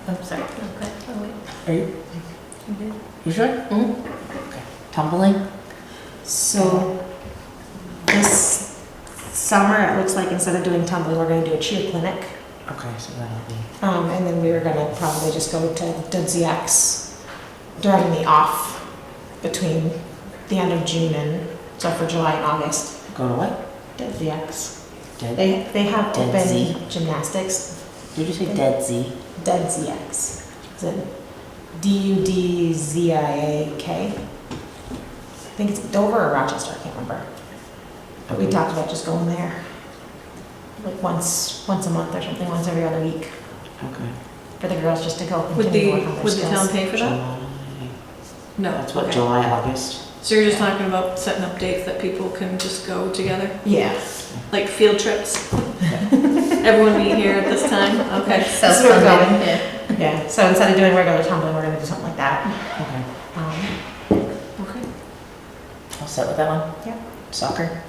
[SPEAKER 4] I'm sorry, okay, oh wait.
[SPEAKER 6] Are you,
[SPEAKER 4] You good?
[SPEAKER 6] you sure?
[SPEAKER 4] Mhm.
[SPEAKER 6] Okay. Tumbling?
[SPEAKER 2] So this summer, it looks like instead of doing tumbling, we're gonna do a cheer clinic.
[SPEAKER 6] Okay, so that'll be,
[SPEAKER 2] And then we were gonna probably just go to WZX during the off between the end of June and, so for July and August,
[SPEAKER 6] go to what?
[SPEAKER 2] WZX.
[SPEAKER 6] Dead?
[SPEAKER 2] They have
[SPEAKER 6] Dead
[SPEAKER 2] open
[SPEAKER 6] Z?
[SPEAKER 2] gymnastics,
[SPEAKER 6] Did you say Dead Z?
[SPEAKER 2] WZX. Is it DUDZIAK? I think it's Dover or Rochester, I can't remember. But we
[SPEAKER 6] Okay.
[SPEAKER 2] talked about just going there, like once a month or something, once every other week,
[SPEAKER 6] Okay.
[SPEAKER 2] for the girls just to go
[SPEAKER 3] Would
[SPEAKER 2] continue to work on their
[SPEAKER 3] the town
[SPEAKER 2] skills.
[SPEAKER 3] pay for that?
[SPEAKER 6] July.
[SPEAKER 3] No.
[SPEAKER 6] That's what,
[SPEAKER 3] okay.
[SPEAKER 6] July, August?
[SPEAKER 3] So you're just talking about setting up dates that people can just go together?
[SPEAKER 2] Yeah.
[SPEAKER 3] Like field trips? Everyone meet here at this time? Okay.
[SPEAKER 2] That's where we're
[SPEAKER 4] Self-funded,
[SPEAKER 2] going.
[SPEAKER 4] yeah.
[SPEAKER 2] Yeah, so instead of doing regular tumbling, we're gonna do something like that.
[SPEAKER 6] Okay.
[SPEAKER 3] Okay.
[SPEAKER 6] All set with that one?
[SPEAKER 2] Yeah.
[SPEAKER 6] Soccer?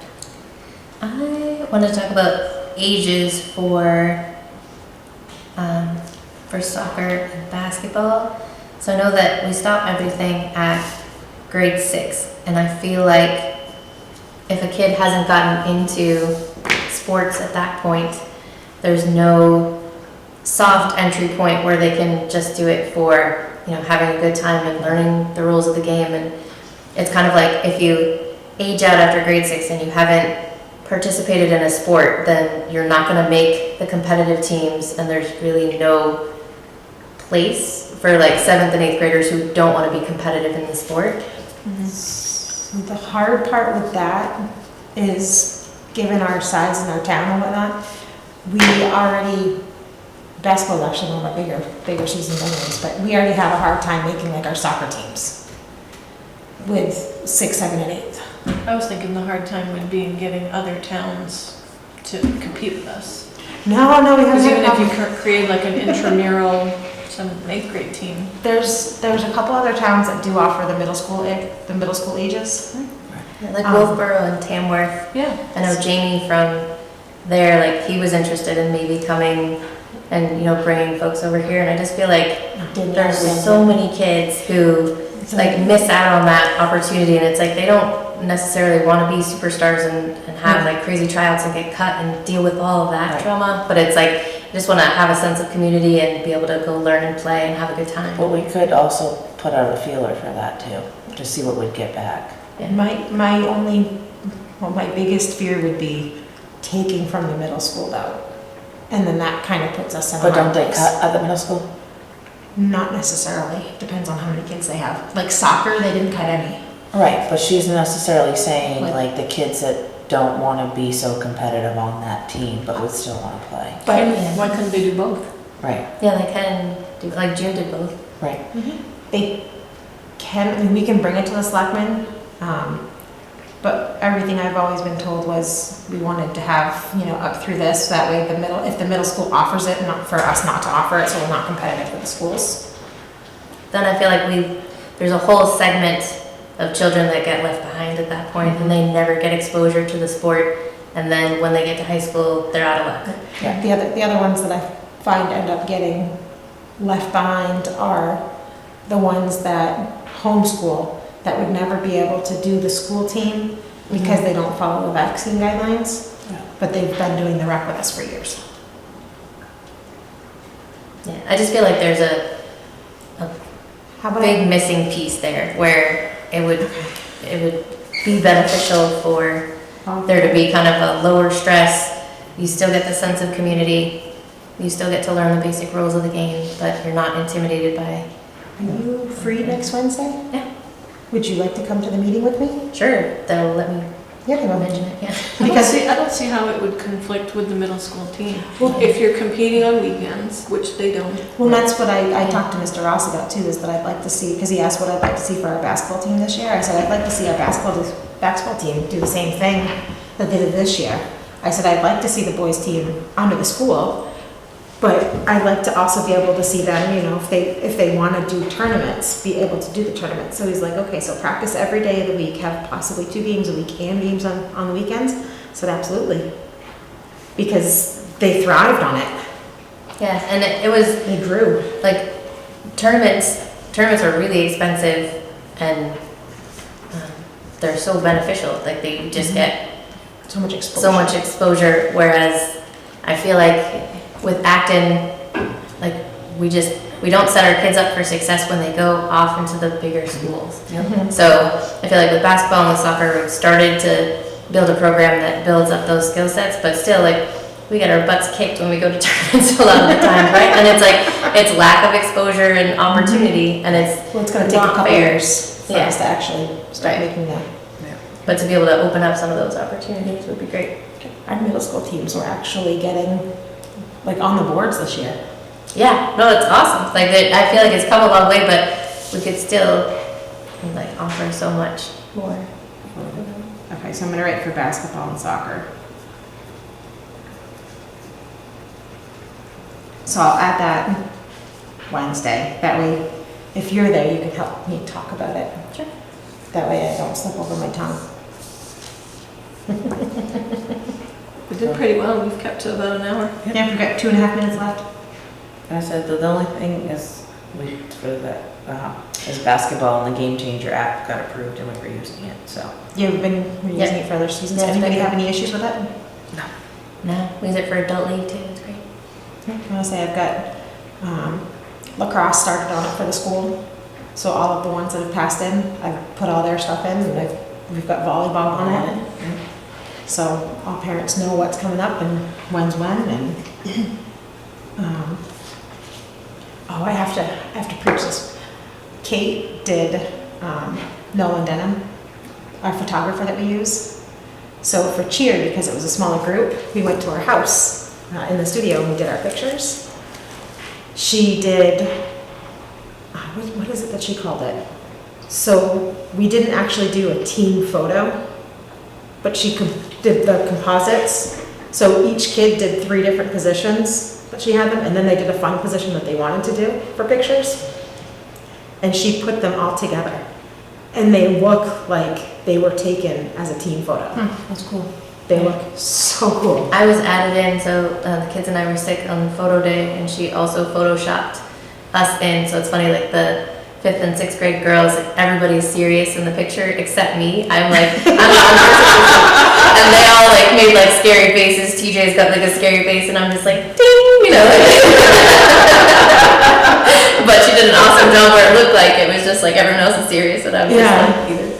[SPEAKER 4] I want to talk about ages for soccer and basketball. So I know that we stop everything at grade 6, and I feel like if a kid hasn't gotten into sports at that point, there's no soft entry point where they can just do it for, you know, having a good time and learning the rules of the game. And it's kind of like if you age out after grade 6 and you haven't participated in a sport, then you're not going to make the competitive teams, and there's really no place for like 7th and 8th graders who don't want to be competitive in the sport.
[SPEAKER 2] So the hard part with that is, given our size and our town and whatnot, we already, basketball is actually one of our bigger seasons anyways, but we already have a hard time making like our soccer teams with 6, 7, and 8.
[SPEAKER 3] I was thinking the hard time would be in getting other towns to compete with us.
[SPEAKER 2] No, we
[SPEAKER 3] Because
[SPEAKER 2] haven't.
[SPEAKER 3] even if you create like an intramural 7th and 8th grade team.
[SPEAKER 2] There's a couple other towns that do offer the middle school ages.
[SPEAKER 4] Like
[SPEAKER 2] Um,
[SPEAKER 4] Wolfboro and Tamworth.
[SPEAKER 3] Yeah.
[SPEAKER 4] I know Jamie from there, like he was interested in maybe coming and, you know, bringing folks over here. And I just feel like there's so many kids who like miss out on that opportunity, and it's like they don't necessarily want to be superstars and have like crazy tryouts and get cut and deal with all of that
[SPEAKER 6] Right.
[SPEAKER 4] drama, but it's like I just want to have a sense of community and be able to go learn and play and have a good time.
[SPEAKER 6] Well, we could also put out a feeler for that too, to see what we'd get back.
[SPEAKER 2] My biggest fear would be taking from the middle school though. And then that kind of puts us in a
[SPEAKER 6] But
[SPEAKER 2] hard
[SPEAKER 6] don't they
[SPEAKER 2] place.
[SPEAKER 6] cut at the middle school?
[SPEAKER 2] Not necessarily, depends on how many kids they have. Like soccer, they didn't cut any.
[SPEAKER 6] Right, but she's necessarily saying
[SPEAKER 2] Like-
[SPEAKER 6] like the kids that don't want to be so competitive on that team, but would still want to play.
[SPEAKER 2] But
[SPEAKER 3] Why couldn't they do both?
[SPEAKER 6] Right,
[SPEAKER 4] Yeah, they can do, like June did both.
[SPEAKER 6] right.
[SPEAKER 2] they can, I mean, we can bring it to the selectmen. But everything I've always been told was we wanted to have, you know, up through this, that way if the middle school offers it, not for us not to offer it, so we're not competitive with the schools.
[SPEAKER 4] Then I feel like there's a whole segment of children that get left behind at that point, and they never get exposure to the sport, and then when they get to high school, they're out of luck.
[SPEAKER 6] Yeah.
[SPEAKER 2] The other ones that I find end up getting left behind are the ones that homeschool, that would never be able to do the school team because they don't follow the vaccine guidelines,
[SPEAKER 6] Yeah.
[SPEAKER 2] but they've been doing the rec with us for years.
[SPEAKER 4] Yeah, I just feel like there's a
[SPEAKER 2] How about
[SPEAKER 4] big missing piece there where it would be beneficial for there to be kind of a lower stress you still get the sense of community, you still get to learn the basic rules of the game, but you're not intimidated by,
[SPEAKER 2] Are you free next Wednesday?
[SPEAKER 4] Yeah.
[SPEAKER 2] Would you like to come to the meeting with me?
[SPEAKER 4] sure, they'll let me
[SPEAKER 2] Yeah, come on.
[SPEAKER 4] mention it, yeah.
[SPEAKER 3] I don't see how it would conflict with the middle school team.
[SPEAKER 2] Well-
[SPEAKER 3] If you're competing on weekends, which they don't.
[SPEAKER 2] Well, that's what I talked to Mr. Ross about too, is that I'd like to see, because he asked what I'd like to see for our basketball team this year. I said, I'd like to see our basketball team do the same thing that they did this year. I said, I'd like to see the boys team under the school, but I'd like to also be able to see them, you know, if they want to do tournaments, be able to do the tournaments. So he's like, okay, so practice every day of the week, have possibly 2 games a week and games on the weekends. I said, absolutely. Because they thrived on it.
[SPEAKER 4] Yeah, and it was,
[SPEAKER 2] They grew.
[SPEAKER 4] like, tournaments are really expensive and they're so beneficial, like they just get
[SPEAKER 2] So much exposure.
[SPEAKER 4] so much exposure, whereas I feel like with Acton, like we don't set our kids up for success when they go off into the bigger schools.
[SPEAKER 2] Mhm.
[SPEAKER 4] So I feel like with basketball and with soccer, we've started to build a program that builds up those skill sets, but still like we get our butts kicked when we go to tournaments a lot of the time, right? And it's like, it's lack of exposure and opportunity, and it's
[SPEAKER 2] Well, it's gonna take a
[SPEAKER 4] not
[SPEAKER 2] couple
[SPEAKER 4] fair.
[SPEAKER 2] years for
[SPEAKER 4] Yeah.
[SPEAKER 2] us to actually start
[SPEAKER 4] Right.
[SPEAKER 2] making that.
[SPEAKER 4] But to be able to open up some of those opportunities would be great.
[SPEAKER 2] Our middle school teams were actually getting, like, on the boards this year.
[SPEAKER 4] Yeah, no, it's awesome. Like, I feel like it's come a long way, but we could still, like, offer so much more.
[SPEAKER 2] Okay, so I'm gonna write for basketball and soccer. So I'll add that Wednesday. That way, if you're there, you can help me talk about it.
[SPEAKER 4] Sure.
[SPEAKER 2] That way I don't slip over my tongue.
[SPEAKER 3] We did pretty well, we've kept to about an hour.
[SPEAKER 2] Yeah, we've got 2.5 minutes left.
[SPEAKER 6] And I said, the only thing is, for that, is basketball and the Game Changer app got approved and we were using it, so.
[SPEAKER 2] Yeah, we're using it for other seasons.
[SPEAKER 4] Yeah, it's
[SPEAKER 2] Anybody
[SPEAKER 4] been
[SPEAKER 2] have any issues with it?
[SPEAKER 4] No, we use it for adult league too, it's great.
[SPEAKER 2] I want to say I've got lacrosse started on it for the school. So all of the ones that have passed in, I've put all their stuff in, and we've got volleyball on it. So all parents know what's coming up and when's when, and oh, I have to preach this. Kate did Nolan Denham, our photographer that we use. So for cheer, because it was a smaller group, we went to her house in the studio and we did our pictures. She did, what is it that she called it? So we didn't actually do a team photo, but she did the composites. So each kid did 3 different positions that she had them, and then they did a fun position that they wanted to do for pictures. And she put them all together. And they look like they were taken as a team photo.
[SPEAKER 6] That's cool.
[SPEAKER 2] They look so cool.
[SPEAKER 4] I was added in, so the kids and I were sick on photo day, and she also photoshopped us in. So it's funny, like the 5th and 6th grade girls, like, everybody's serious in the picture except me. I'm like, I'm the only person. And they all like made like scary faces. TJ's got like a scary face, and I'm just like, ding, you know. But she did an awesome job where it looked like it was just like everyone else is serious, and I was
[SPEAKER 2] Yeah.
[SPEAKER 4] just like, either.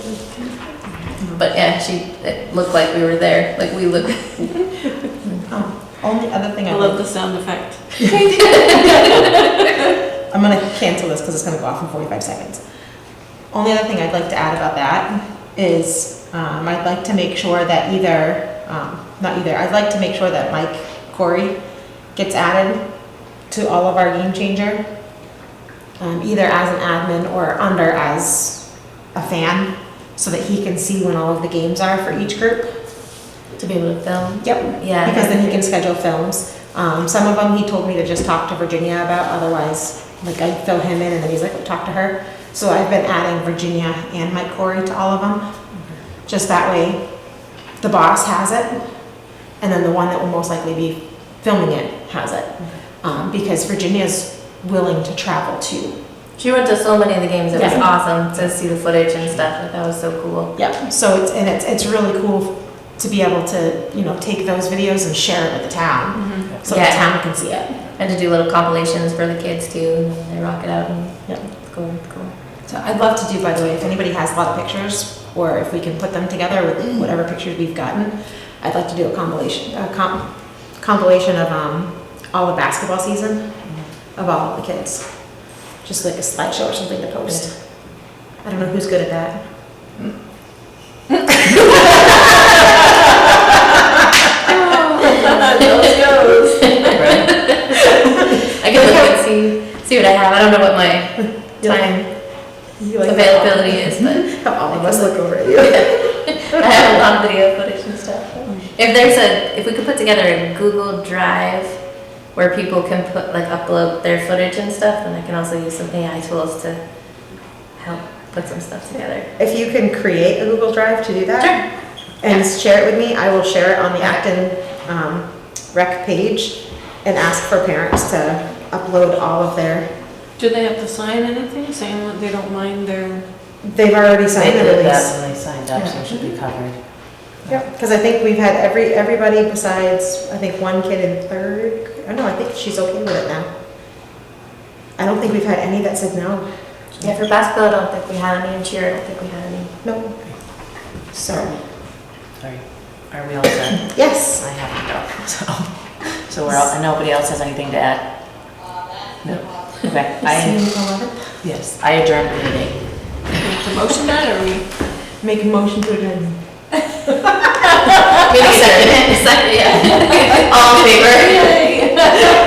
[SPEAKER 4] But yeah, it looked like we were there. Like we looked.
[SPEAKER 2] Only other thing
[SPEAKER 3] I love the sound effect.
[SPEAKER 2] I'm gonna cancel this because it's gonna go off in 45 seconds. Only other thing I'd like to add about that is I'd like to make sure that I'd like to make sure that Mike Corey gets added to all of our Game Changer, either as an admin or under as a fan, so that he can see when all of the games are for each group.
[SPEAKER 4] To be able to film.
[SPEAKER 2] Yep.
[SPEAKER 4] Yeah.
[SPEAKER 2] Because then he can schedule films. Some of them he told me to just talk to Virginia about, otherwise, like I'd fill him in and then he's like, talk to her. So I've been adding Virginia and Mike Corey to all of them. Just that way, the boss has it, and then the one that will most likely be filming it has it. Because Virginia's willing to travel too.
[SPEAKER 4] She went to so many of the games. It was
[SPEAKER 2] Yeah.
[SPEAKER 4] awesome to see the footage and stuff. Like that was so cool.
[SPEAKER 2] Yep. So it's really cool to be able to, take those videos and share it with the town, so the
[SPEAKER 4] Yeah.
[SPEAKER 2] town can see it.
[SPEAKER 4] And to do little compilations for the kids too. And they rock it out and
[SPEAKER 2] Yep.
[SPEAKER 4] it's cool. It's cool.
[SPEAKER 2] So I'd love to do, by the way, if anybody has a lot of pictures, or if we can put them together with whatever pictures we've gotten, I'd like to do a compilation, compilation of, all the basketball season of all the kids. Just like a slideshow or something to post. I don't know who's good at that.
[SPEAKER 4] I can look and see what I have. I don't know what my time
[SPEAKER 2] You like
[SPEAKER 4] availability is, but
[SPEAKER 2] Have all of us look over at you.
[SPEAKER 4] I have a lot of video footage and stuff. If we could put together a Google Drive where people can upload their footage and stuff, then I can also use some AI tools to help put some stuff together.
[SPEAKER 2] If you can create a Google Drive to do that and share it with me, I will share it on the Acton rec page and ask for parents to upload all of their,
[SPEAKER 3] Do they have to sign anything saying that they don't mind their,
[SPEAKER 2] they've already
[SPEAKER 6] They
[SPEAKER 2] signed the
[SPEAKER 6] did that
[SPEAKER 2] release.
[SPEAKER 6] when they signed up, so it should be covered.
[SPEAKER 2] Yep, because I think we've had everybody besides, I think one kid in third, I know, I think she's okay with it now. I don't think we've had any that said no.
[SPEAKER 4] Yeah, for basketball, I don't think we had any, and cheer, I don't think we had any.
[SPEAKER 2] No. So,
[SPEAKER 6] Sorry, are we all set?
[SPEAKER 2] yes.
[SPEAKER 6] I have to go, so we're all, and nobody else has anything to add? No, okay, yes, I adjourned the meeting.
[SPEAKER 3] to motion that, or we?
[SPEAKER 2] Make a motion to adjourn.
[SPEAKER 4] Maybe second, yeah. All in favor?